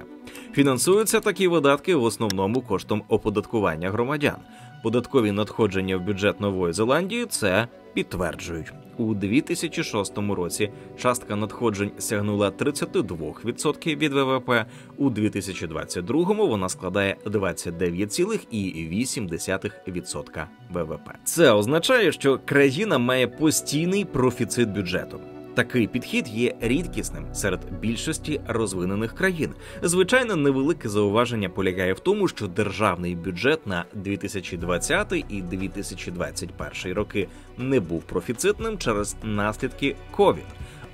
Фінансуються такі видатки в основному коштом оподаткування громадян. Податкові надходження в бюджет Нової Зеландії це підтверджують. У 2006 році частка надходжень сягнула 32% від ВВП, у 2022 вона складає 29,8% ВВП. Це означає, що країна має постійний профіцит бюджету. Такий підхід є рідкісним серед більшості розвинених країн. Звичайно, невелике зауваження полягає в тому, що державний бюджет на 2020 і 2021 роки не був профіцитним через наслідки COVID.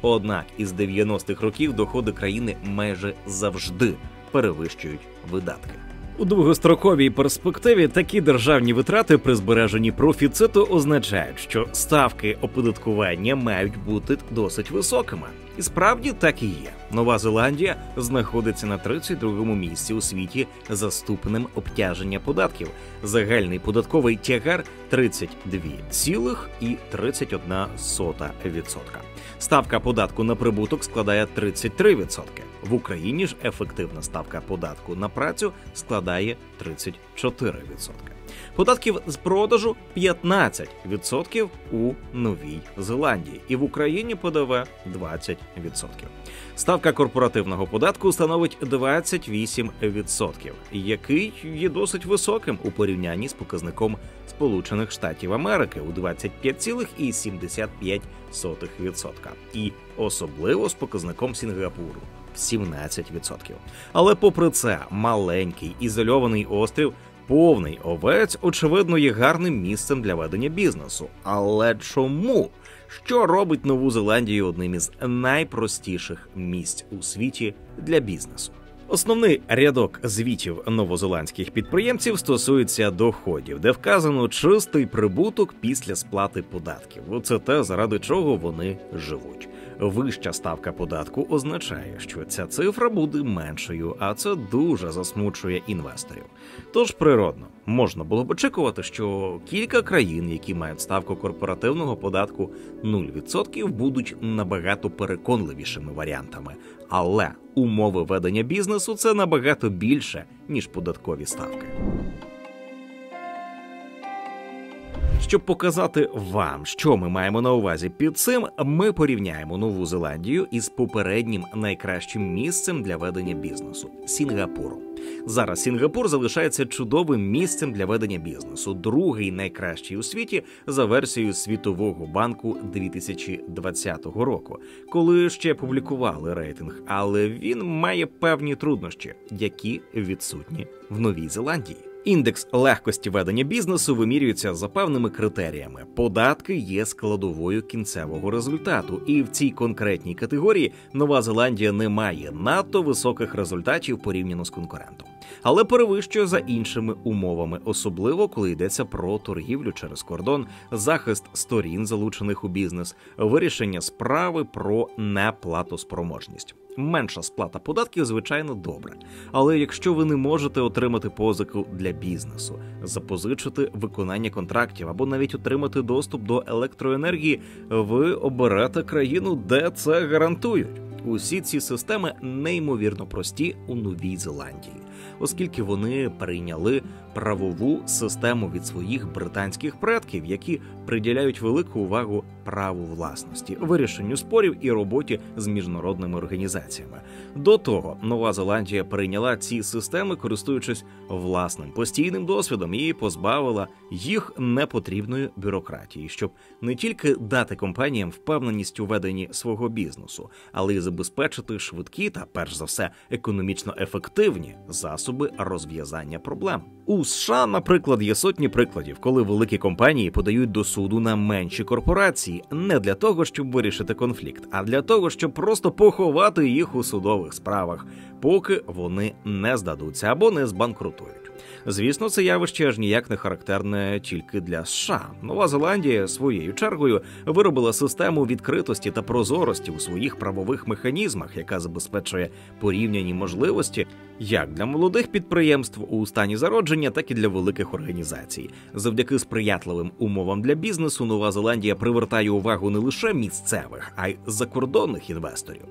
Однак із 90-х років доходи країни майже завжди перевищують видатки. У довгостроковій перспективі такі державні витрати при збереженні профіциту означають, що ставки оподаткування мають бути досить високими. І справді так і є. Нова Зеландія знаходиться на 32-му місці у світі за ступенем обтяження податків. Загальний податковий тягар – 32,31%. Ставка податку на прибуток складає 33%. В Україні ж ефективна ставка податку на працю складає 34%. Податків з продажу 15% у Новій Зеландії. І в Україні ПДВ 20%. Ставка корпоративного податку становить 28%, який є досить високим у порівнянні з показником Сполучених Штатів Америки у 25,75%. І особливо з показником Сінгапуру – 17%. Але попри це, маленький ізольований острів повний овець, очевидно, є гарним місцем для ведення бізнесу. Але чому? Що робить Нову Зеландію одним із найпростіших місць у світі для бізнесу? Основний рядок звітів новозеландських підприємців стосується доходів, де вказано чистий прибуток після сплати податків. Це те, заради чого вони живуть. Вища ставка податку означає, що ця цифра буде меншою, а це дуже засмучує інвесторів. Тож, природно, можна було б очікувати, що кілька країн, які мають ставку корпоративного податку 0%, будуть набагато переконливішими варіантами. Але умови ведення бізнесу – це набагато більше, ніж податкові ставки. Щоб показати вам, що ми маємо на увазі під цим, ми порівняємо Нову Зеландію із попереднім найкращим місцем для ведення бізнесу – Сінгапуром. Зараз Сінгапур залишається чудовим місцем для ведення бізнесу, другий найкращий у світі за версією Світового банку 2020 року, коли ще публікували рейтинг, але він має певні труднощі, які відсутні в Новій Зеландії. Індекс легкості ведення бізнесу вимірюється за певними критеріями. Податки є складовою кінцевого результату, і в цій конкретній категорії Нова Зеландія не має надто високих результатів порівняно з конкурентом. Але перевищує за іншими умовами, особливо коли йдеться про торгівлю через кордон, захист сторін, залучених у бізнес, вирішення справи про неплатоспроможність. Менша сплата податків, звичайно, добре. Але якщо ви не можете отримати позику для бізнесу, запозичити виконання контрактів або навіть отримати доступ до електроенергії, ви оберете країну, де це гарантують. Усі ці системи неймовірно прості у Новій Зеландії, оскільки вони перейняли правову систему від своїх британських предків, які приділяють велику увагу праву власності, вирішенню спорів і роботі з міжнародними організаціями. До того, Нова Зеландія перейняла ці системи, користуючись власним постійним досвідом, і позбавила їх непотрібної бюрократії, щоб не тільки дати компаніям впевненість у веденні свого бізнесу, але й забезпечити швидкі та, перш за все, економічно ефективні засоби розв'язання проблем. У США, наприклад, є сотні прикладів, коли великі компанії подають до суду на менші корпорації не для того, щоб вирішити конфлікт, а для того, щоб просто поховати їх у судових справах, поки вони не здадуться або не збанкрутують. Звісно, це явище аж ніяк не характерне тільки для США. Нова Зеландія своєю чергою виробила систему відкритості та прозорості у своїх правових механізмах, яка забезпечує порівняні можливості як для молодих підприємств у стані зародження, так і для великих організацій. Завдяки сприятливим умовам для бізнесу Нова Зеландія привертає увагу не лише місцевих, а й закордонних інвесторів.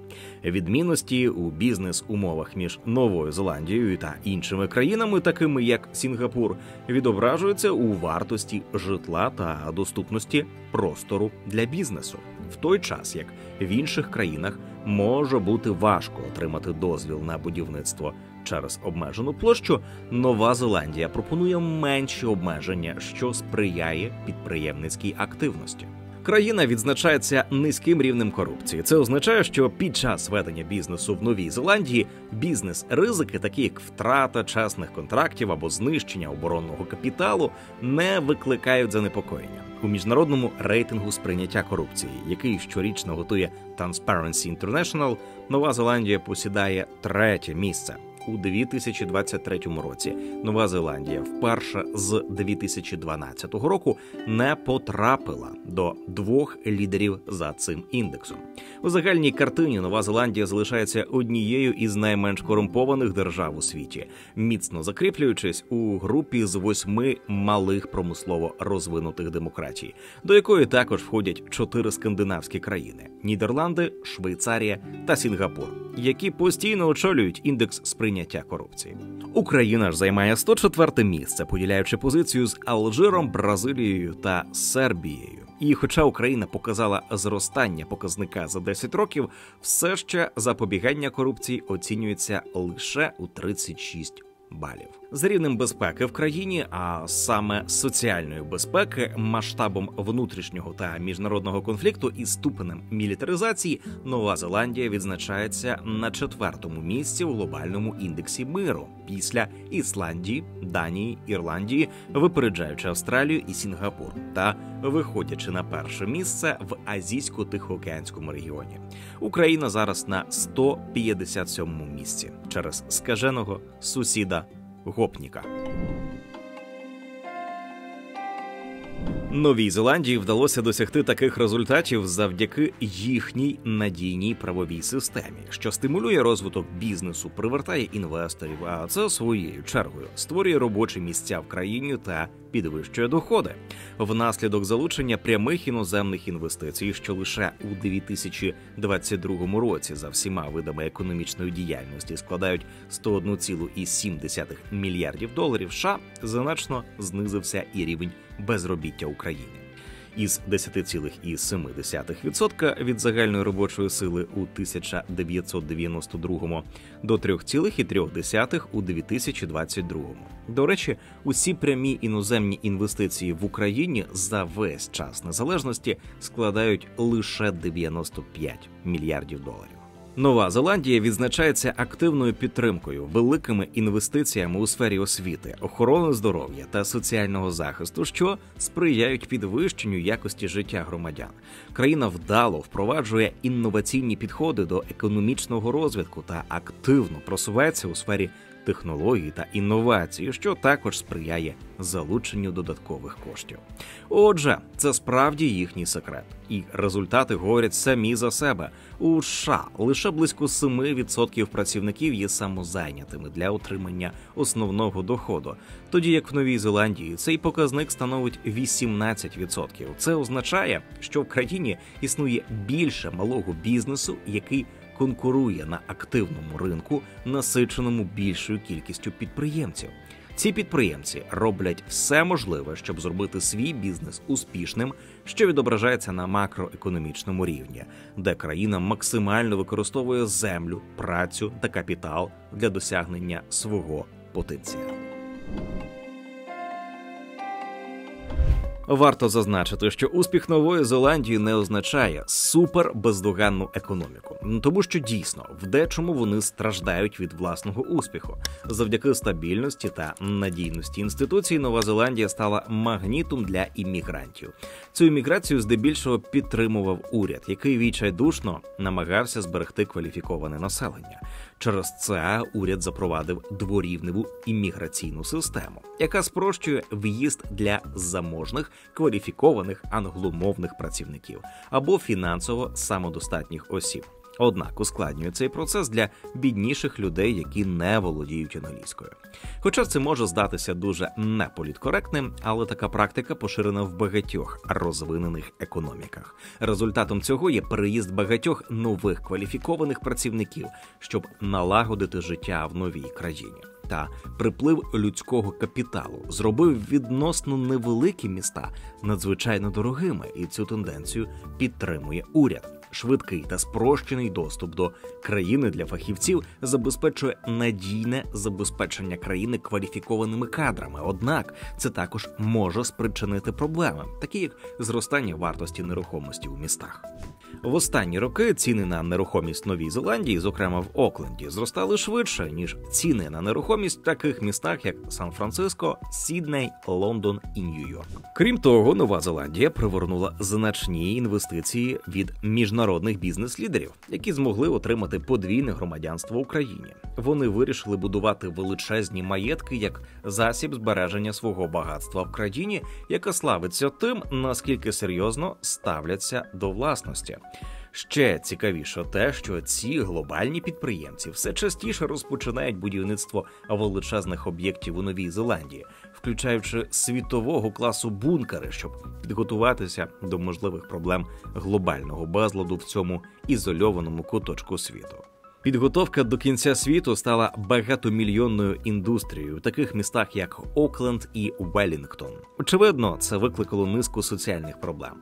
Відмінності у бізнес-умовах між Новою Зеландією та іншими країнами, такими як Сінгапур, відображуються у вартості житла та доступності простору для бізнесу. В той час, як в інших країнах може бути важко отримати дозвіл на будівництво через обмежену площу, Нова Зеландія пропонує менші обмеження, що сприяє підприємницькій активності. Країна відзначається низьким рівнем корупції. Це означає, що під час ведення бізнесу в Новій Зеландії бізнес-ризики, такі як втрата чесних контрактів або знищення оборонного капіталу, не викликають занепокоєння. У міжнародному рейтингу сприйняття корупції, який щорічно готує Transparency International, Нова Зеландія посідає 3-те місце. У 2023 році Нова Зеландія вперше з 2012 року не потрапила до 2 лідерів за цим індексом. У загальній картині Нова Зеландія залишається однією із найменш корумпованих держав у світі, міцно закріплюючись у групі з 8 малих промислово розвинутих демократій, до якої також входять 4 скандинавські країни – Нідерланди, Швейцарія та Сінгапур, які постійно очолюють індекс сприйняття корупції. Україна ж займає 104-те місце, поділяючи позицію з Алжиром, Бразилією та Сербією. І хоча Україна показала зростання показника за 10 років, все ще запобігання корупції оцінюється лише у 36 балів. За рівнем безпеки в країні, а саме соціальної безпеки, масштабом внутрішнього та міжнародного конфлікту і ступенем мілітаризації, Нова Зеландія відзначається на 4-му місці в глобальному індексі миру після Ісландії, Данії, Ірландії, випереджаючи Австралію і Сінгапур, та виходячи на 1-те місце в Азійсько-Тихоокеанському регіоні. Україна зараз на 157-му місці через скаженого сусіда гопніка. Новій Зеландії вдалося досягти таких результатів завдяки їхній надійній правовій системі, що стимулює розвиток бізнесу, привертає інвесторів, а це своєю чергою створює робочі місця в країні та підвищує доходи. Внаслідок залучення прямих іноземних інвестицій, що лише у 2022 році за всіма видами економічної діяльності складають 101,7 мільярдів доларів США, значно знизився і рівень безробіття України. Із 10,7% від загальної робочої сили у 1992 до 3,3% у 2022. До речі, усі прямі іноземні інвестиції в Україні за весь час незалежності складають лише 95 мільярдів доларів. Нова Зеландія відзначається активною підтримкою, великими інвестиціями у сфері освіти, охорони здоров'я та соціального захисту, що сприяють підвищенню якості життя громадян. Країна вдало впроваджує інноваційні підходи до економічного розвитку та активно просувається у сфері технологій та інновацій, що також сприяє залученню додаткових коштів. Отже, це справді їхній секрет. І результати говорять самі за себе. У США лише близько 7% працівників є самозайнятими для отримання основного доходу, тоді як в Новій Зеландії цей показник становить 18%. Це означає, що в країні існує більше малого бізнесу, який конкурує на активному ринку, насиченому більшою кількістю підприємців. Ці підприємці роблять все можливе, щоб зробити свій бізнес успішним, що відображається на макроекономічному рівні, де країна максимально використовує землю, працю та капітал для досягнення свого потенціалу. Варто зазначити, що успіх Нової Зеландії не означає супербездоганну економіку, тому що дійсно в дечому вони страждають від власного успіху. Завдяки стабільності та надійності інституцій Нова Зеландія стала магнітом для іммігрантів. Цю імміграцію здебільшого підтримував уряд, який відчайдушно намагався зберегти кваліфіковане населення. Через це уряд запровадив дворівневу імміграційну систему, яка спрощує в'їзд для заможних, кваліфікованих англомовних працівників або фінансово самодостатніх осіб. Однак ускладнює цей процес для бідніших людей, які не володіють англійською. Хоча це може здатися дуже неполіткоректним, але така практика поширена в багатьох розвинених економіках. Результатом цього є переїзд багатьох нових кваліфікованих працівників, щоб налагодити життя в новій країні. Та приплив людського капіталу зробив відносно невеликі міста надзвичайно дорогими, і цю тенденцію підтримує уряд. Швидкий та спрощений доступ до країни для фахівців забезпечує надійне забезпечення країни кваліфікованими кадрами. Однак це також може спричинити проблеми, такі як зростання вартості нерухомості у містах. В останні роки ціни на нерухомість в Новій Зеландії, зокрема в Окленді, зростали швидше, ніж ціни на нерухомість в таких містах, як Сан-Франциско, Сідней, Лондон і Нью-Йорк. Крім того, Нова Зеландія привернула значні інвестиції від міжнародних бізнес-лідерів, які змогли отримати подвійне громадянство в Україні. Вони вирішили будувати величезні маєтки як засіб збереження свого багатства в країні, яка славиться тим, наскільки серйозно ставляться до власності. Ще цікавіше те, що ці глобальні підприємці все частіше розпочинають будівництво величезних об'єктів у Новій Зеландії, включаючи світового класу бункери, щоб підготуватися до можливих проблем глобального безладу в цьому ізольованому куточку світу. Підготовка до кінця світу стала багатомільйонною індустрією в таких містах, як Окленд і Веллінгтон. Очевидно, це викликало низку соціальних проблем.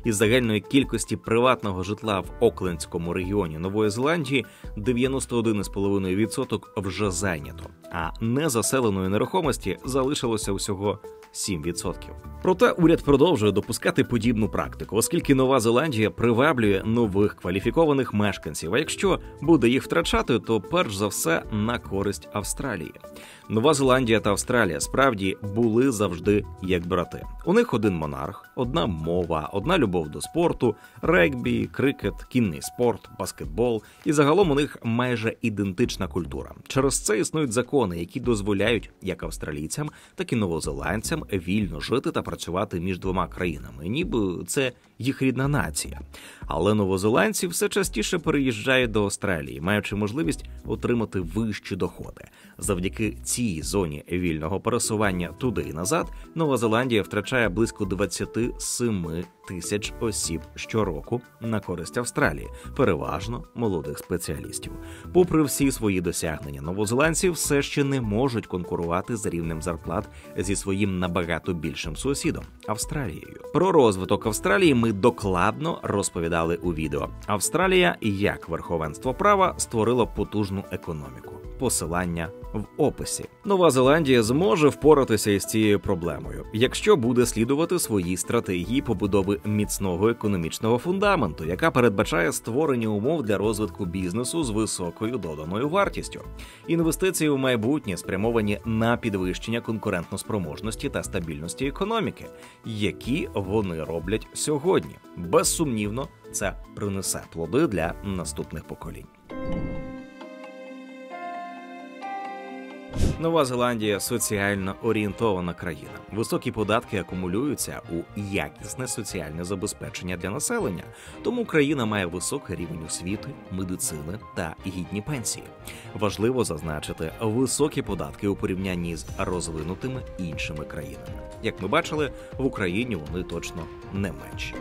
Із загальної кількості приватного житла в Оклендському регіоні Нової Зеландії 91,5% вже зайнято, а незаселеної нерухомості залишилося всього 7%. Проте уряд продовжує допускати подібну практику, оскільки Нова Зеландія приваблює нових кваліфікованих мешканців, а якщо буде їх втрачати, то перш за все на користь Австралії. Нова Зеландія та Австралія справді були завжди як брати. У них один монарх, одна мова, одна любов до спорту, регбі, крикет, кінний спорт, баскетбол і загалом у них майже ідентична культура. Через це існують закони, які дозволяють як австралійцям, так і новозеландцям вільно жити та працювати між двома країнами, ніби це їх рідна нація. Але новозеландці все частіше переїжджають до Австралії, маючи можливість отримати вищі доходи. Завдяки цій зоні вільного пересування туди і назад, Нова Зеландія втрачає близько 27 тисяч осіб щороку на користь Австралії, переважно молодих спеціалістів. Попри всі свої досягнення, новозеландці все ще не можуть конкурувати за рівнем зарплат зі своїм набагато більшим сусідом – Австралією. Про розвиток Австралії ми докладно розповідали у відео «Австралія як верховенство права створило потужну економіку». Посилання в описі. Нова Зеландія зможе впоратися із цією проблемою, якщо буде слідувати своїй стратегії побудови міцного економічного фундаменту, яка передбачає створення умов для розвитку бізнесу з високою доданою вартістю. Інвестиції в майбутнє спрямовані на підвищення конкурентноспроможності та стабільності економіки, які вони роблять сьогодні. Безсумнівно, це принесе плоди для наступних поколінь. Нова Зеландія – соціально орієнтована країна. Високі податки акумулюються у якісне соціальне забезпечення для населення, тому країна має високий рівень освіти, медицини та гідні пенсії. Важливо зазначити високі податки у порівнянні з розвинутими іншими країнами. Як ми бачили, в Україні вони точно не менші.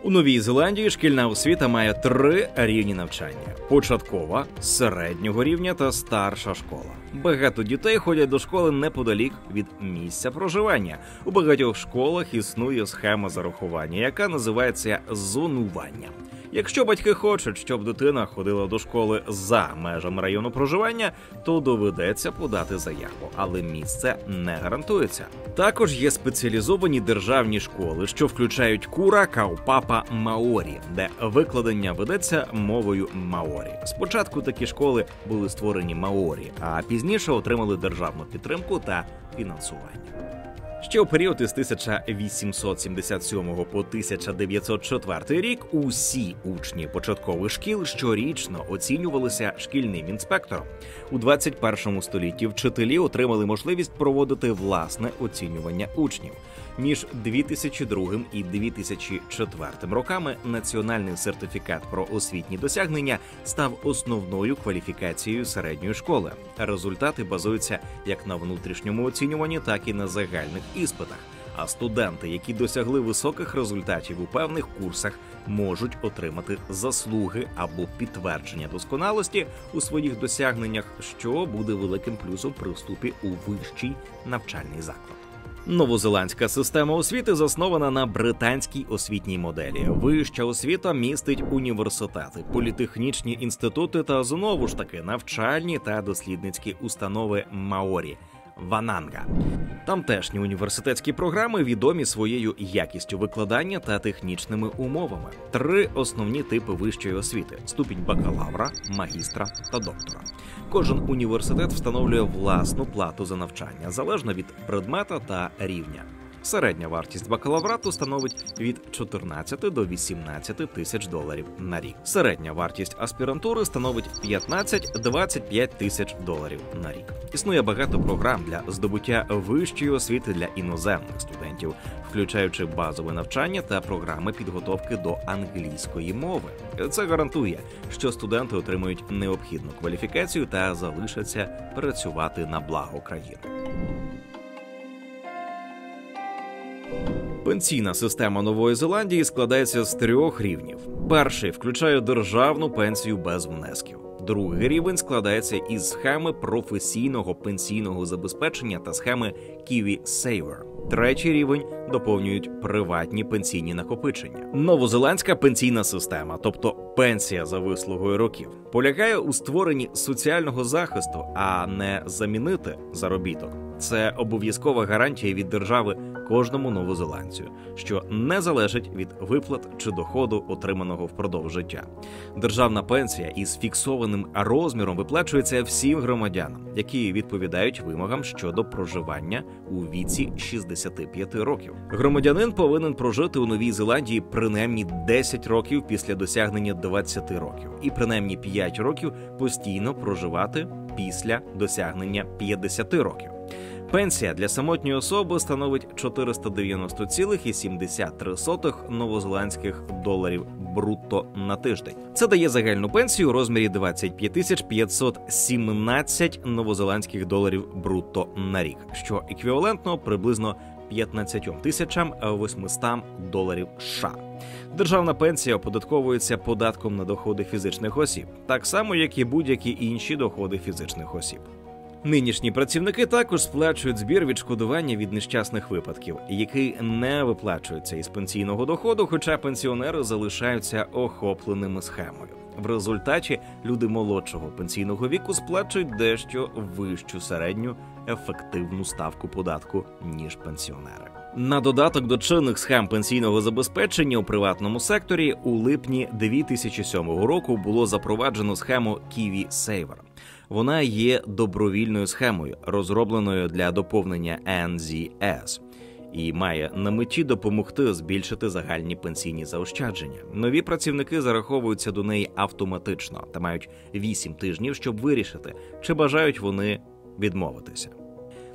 У Новій Зеландії шкільна освіта має 3 рівні навчання – початкова, середнього рівня та старша школа. Багато дітей ходять до школи неподалік від місця проживання. У багатьох школах існує схема зарахування, яка називається зонування. Якщо батьки хочуть, щоб дитина ходила до школи за межами району проживання, то доведеться подати заяву, але місце не гарантується. Також є спеціалізовані державні школи, що включають кура, каупапа, маорі, де викладення ведеться мовою маорі. Спочатку такі школи були створені маорі, а пізніше отримали державну підтримку та фінансування. Ще у період із 1877 по 1904 рік усі учні початкових шкіл щорічно оцінювалися шкільним інспектором. У 21 столітті вчителі отримали можливість проводити власне оцінювання учнів. Між 2002 і 2004 роками національний сертифікат про освітні досягнення став основною кваліфікацією середньої школи. Результати базуються як на внутрішньому оцінюванні, так і на загальних іспитах. А студенти, які досягли високих результатів у певних курсах, можуть отримати заслуги або підтвердження досконалості у своїх досягненнях, що буде великим плюсом при вступі у вищий навчальний заклад. Новозеландська система освіти заснована на британській освітній моделі. Вища освіта містить університети, політехнічні інститути та, знову ж таки, навчальні та дослідницькі установи маорі – Вананга. Тамтешні університетські програми відомі своєю якістю викладання та технічними умовами. 3 основні типи вищої освіти – ступінь бакалавра, магістра та доктора. Кожен університет встановлює власну плату за навчання, залежно від предмета та рівня. Середня вартість бакалаврату становить від 14 до 18 тисяч доларів на рік. Середня вартість аспірантури становить 15-25 тисяч доларів на рік. Існує багато програм для здобуття вищої освіти для іноземних студентів, включаючи базове навчання та програми підготовки до англійської мови. Це гарантує, що студенти отримують необхідну кваліфікацію та залишаться працювати на благо країни. Пенсійна система Нової Зеландії складається з 3 рівнів. Перший включає державну пенсію без внесків. Другий рівень складається із схеми професійного пенсійного забезпечення та схеми Kiwi Saver. Третій рівень доповнюють приватні пенсійні накопичення. Новозеландська пенсійна система, тобто пенсія за вислугою років, полягає у створенні соціального захисту, а не замінити заробіток. Це обов'язкова гарантія від держави кожному новозеландцю, що не залежить від виплат чи доходу, отриманого впродовж життя. Державна пенсія із фіксованим розміром виплачується всім громадянам, які відповідають вимогам щодо проживання у віці 65 років. Громадянин повинен прожити у Новій Зеландії принаймні 10 років після досягнення 20 років і принаймні 5 років постійно проживати після досягнення 50 років. Пенсія для самотньої особи становить 490,73 новозеландських доларів брутто на тиждень. Це дає загальну пенсію у розмірі 25 517 новозеландських доларів брутто на рік, що еквівалентно приблизно 15 800 доларів США. Державна пенсія оподатковується податком на доходи фізичних осіб, так само, як і будь-які інші доходи фізичних осіб. Нинішні працівники також сплачують збір відшкодування від нещасних випадків, який не виплачується із пенсійного доходу, хоча пенсіонери залишаються охопленими схемою. В результаті люди молодшого пенсійного віку сплачують дещо вищу середню ефективну ставку податку, ніж пенсіонери. На додаток до чинних схем пенсійного забезпечення у приватному секторі у липні 2007 року було запроваджено схему Kiwi Saver. Вона є добровільною схемою, розробленою для доповнення NZS. і має на меті допомогти збільшити загальні пенсійні заощадження. Нові працівники зараховуються до неї автоматично та мають 8 тижнів, щоб вирішити, чи бажають вони відмовитися.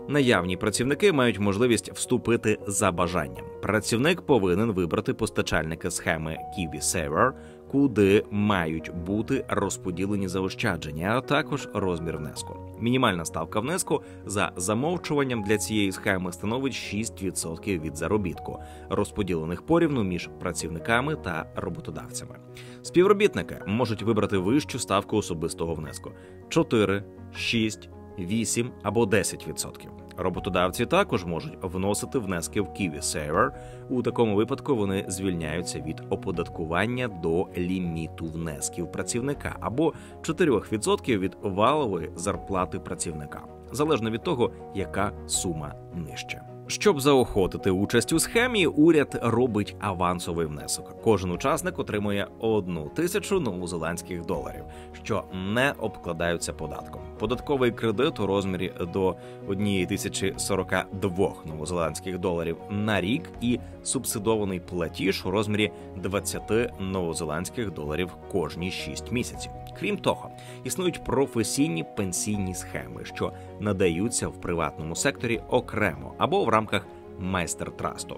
Наявні працівники мають можливість вступити за бажанням. Працівник повинен вибрати постачальника схеми KiwiSaver, куди мають бути розподілені заощадження, а також розмір внеску. Мінімальна ставка внеску за замовчуванням для цієї схеми становить 6% від заробітку, розподілених порівну між працівниками та роботодавцями. Співробітники можуть вибрати вищу ставку особистого внеску – 4, 6, 8 або 10%. Роботодавці також можуть вносити внески в KiwiSaver. У такому випадку вони звільняються від оподаткування до ліміту внесків працівника або 4% від валової зарплати працівника, залежно від того, яка сума нижча. Щоб заохотити участь у схемі, уряд робить авансовий внесок. Кожен учасник отримує 1000 новозеландських доларів, що не обкладаються податком. Податковий кредит у розмірі до 1042 новозеландських доларів на рік і субсидований платіж у розмірі 20 новозеландських доларів кожні 6 місяців. Крім того, існують професійні пенсійні схеми, що надаються в приватному секторі окремо або в рамках майстер-трасту.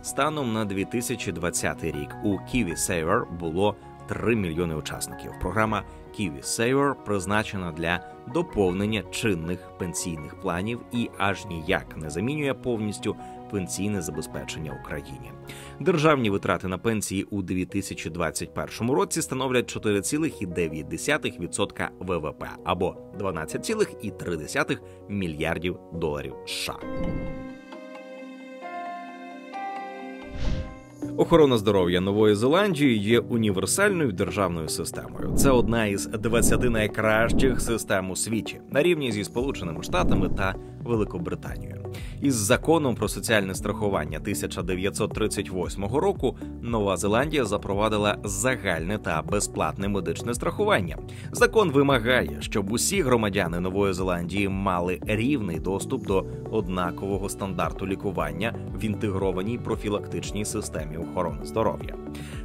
Станом на 2020 рік у KiwiSaver було 3 мільйони учасників. Програма KiwiSaver призначена для доповнення чинних пенсійних планів і аж ніяк не замінює повністю пенсійне забезпечення в Україні. Державні витрати на пенсії у 2021 році становлять 4,9% ВВП або 12,3 мільярдів доларів США. Охорона здоров'я Нової Зеландії є універсальною державною системою. Це одна із 20 найкращих систем у світі, на рівні зі Сполученими Штатами та Великобританією. Із законом про соціальне страхування 1938 року Нова Зеландія запровадила загальне та безплатне медичне страхування. Закон вимагає, щоб усі громадяни Нової Зеландії мали рівний доступ до однакового стандарту лікування в інтегрованій профілактичній системі охорони здоров'я.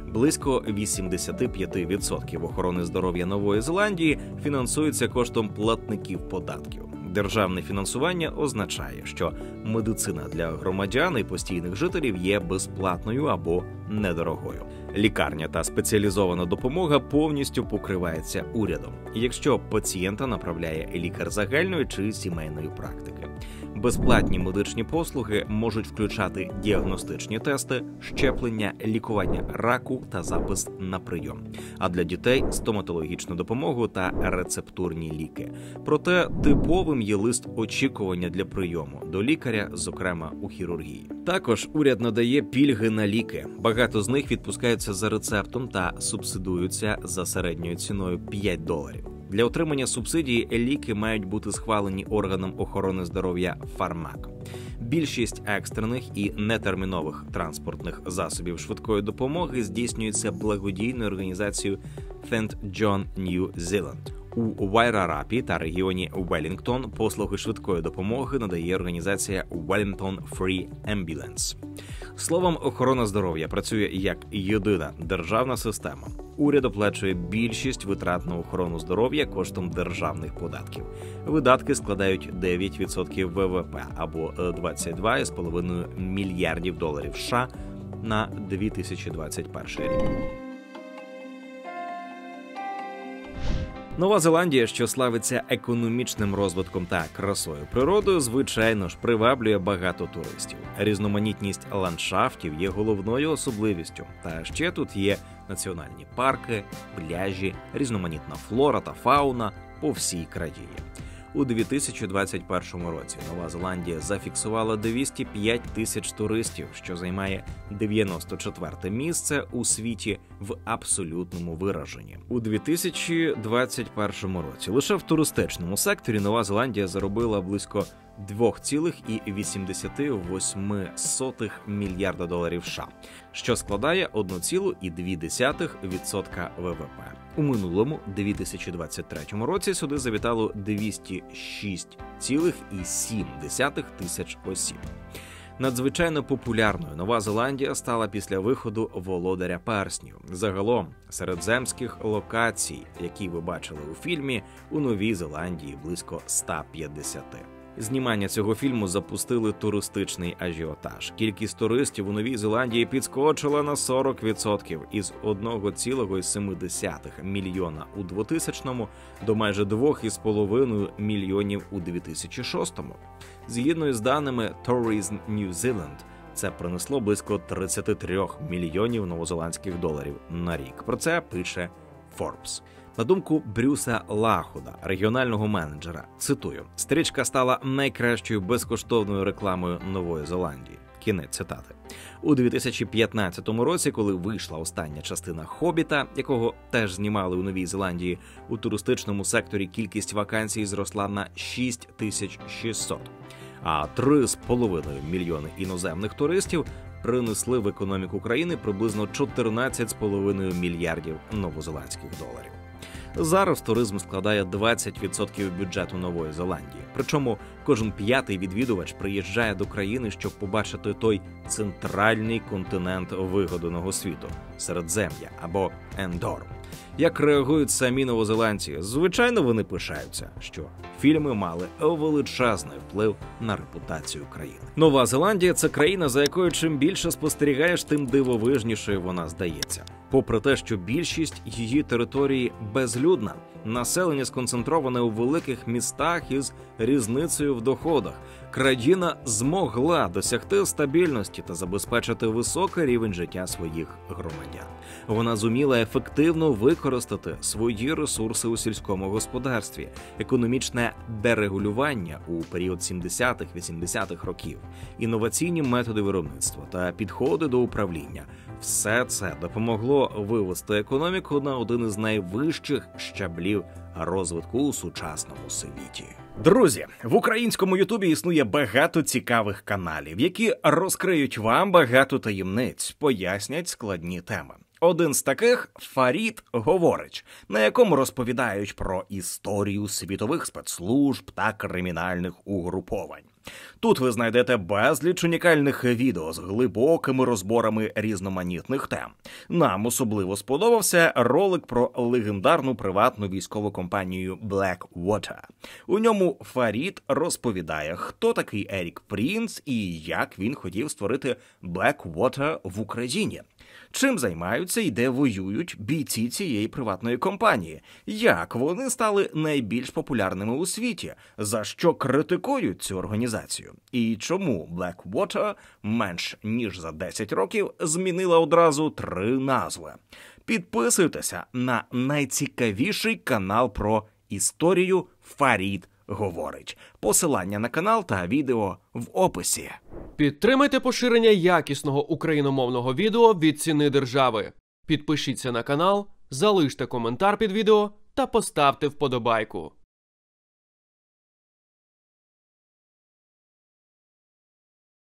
Близько 85% охорони здоров'я Нової Зеландії фінансується коштом платників податків. Державне фінансування означає, що медицина для громадян і постійних жителів є безплатною або недорогою. Лікарня та спеціалізована допомога повністю покривається урядом, якщо пацієнта направляє лікар загальної чи сімейної практики. Безплатні медичні послуги можуть включати діагностичні тести, щеплення, лікування раку та запис на прийом. А для дітей – стоматологічну допомогу та рецептурні ліки. Проте типовим є лист очікування для прийому до лікаря, зокрема у хірургії. Також уряд надає пільги на ліки. Багато з них відпускаються за рецептом та субсидуються за середньою ціною $5. Для отримання субсидії ліки мають бути схвалені органом охорони здоров'я Фармак. Більшість екстрених і нетермінових транспортних засобів швидкої допомоги здійснюється благодійною організацією St. John New Zealand. У Вайрарапі та регіоні Велінгтон послуги швидкої допомоги надає організація Wellington Free Ambulance. Словом, охорона здоров'я працює як єдина державна система. Уряд оплачує більшість витрат на охорону здоров'я коштом державних податків. Видатки складають 9% ВВП або 22,5 мільярдів доларів США на 2021 рік. Нова Зеландія, що славиться економічним розвитком та красою природою, звичайно ж, приваблює багато туристів. Різноманітність ландшафтів є головною особливістю. Та ще тут є національні парки, пляжі, різноманітна флора та фауна по всій країні. У 2021 році Нова Зеландія зафіксувала 205 тисяч туристів, що займає 94-те місце у світі в абсолютному вираженні. У 2021 році лише в туристичному секторі Нова Зеландія заробила близько 2,88 мільярда доларів США, що складає 1,2% ВВП. У минулому, 2023 році, сюди завітало 206,7 тисяч осіб. Надзвичайно популярною Нова Зеландія стала після виходу «Володаря перснів». Загалом, середземських локацій, які ви бачили у фільмі, у Новій Зеландії близько 150. Знімання цього фільму запустили туристичний ажіотаж. Кількість туристів у Новій Зеландії підскочила на 40% із 1,7 мільйона у 2000-му до майже 2,5 мільйонів у 2006-му. Згідно із даними Tourism New Zealand, це принесло близько 33 мільйонів новозеландських доларів на рік. Про це пише Forbes. На думку Брюса Лахуда, регіонального менеджера, цитую, «Стрічка стала найкращою безкоштовною рекламою Нової Зеландії». Кінець цитати. У 2015 році, коли вийшла остання частина «Хобіта», якого теж знімали у Новій Зеландії, у туристичному секторі кількість вакансій зросла на 6600. А 3,5 мільйони іноземних туристів принесли в економіку країни приблизно 14,5 мільярдів новозеландських доларів. Зараз туризм складає 20% бюджету Нової Зеландії. Причому кожен п'ятий відвідувач приїжджає до країни, щоб побачити той центральний континент вигаданого світу – Середзем'я або Ендор. Як реагують самі новозеландці? Звичайно, вони пишаються, що фільми мали величезний вплив на репутацію країни. Нова Зеландія – це країна, за якою чим більше спостерігаєш, тим дивовижнішою вона здається. Попри те, що більшість її території безлюдна, населення сконцентроване у великих містах із різницею в доходах, країна змогла досягти стабільності та забезпечити високий рівень життя своїх громадян. Вона зуміла ефективно використати свої ресурси у сільському господарстві, економічне дерегулювання у період 70-х-80-х років, інноваційні методи виробництва та підходи до управління. Все це допомогло вивести економіку на один із найвищих щаблів розвитку у сучасному світі. Друзі, в українському Ютубі існує багато цікавих каналів, які розкриють вам багато таємниць, пояснять складні теми. Один з таких – Фарід говорить, на якому розповідають про історію світових спецслужб та кримінальних угруповань. Тут ви знайдете безліч унікальних відео з глибокими розборами різноманітних тем. Нам особливо сподобався ролик про легендарну приватну військову компанію Blackwater. У ньому Фарід розповідає, хто такий Ерік Принц і як він хотів створити Blackwater в Україні. Чим займаються і де воюють бійці цієї приватної компанії? Як вони стали найбільш популярними у світі? За що критикують цю організацію? І чому Blackwater менш ніж за 10 років змінила одразу 3 назви? Підписуйтеся на найцікавіший канал про історію «Фарід говорить». Посилання на канал та відео в описі. Підтримайте поширення якісного україномовного відео від «Ціни держави». Підпишіться на канал, залиште коментар під відео та поставте вподобайку.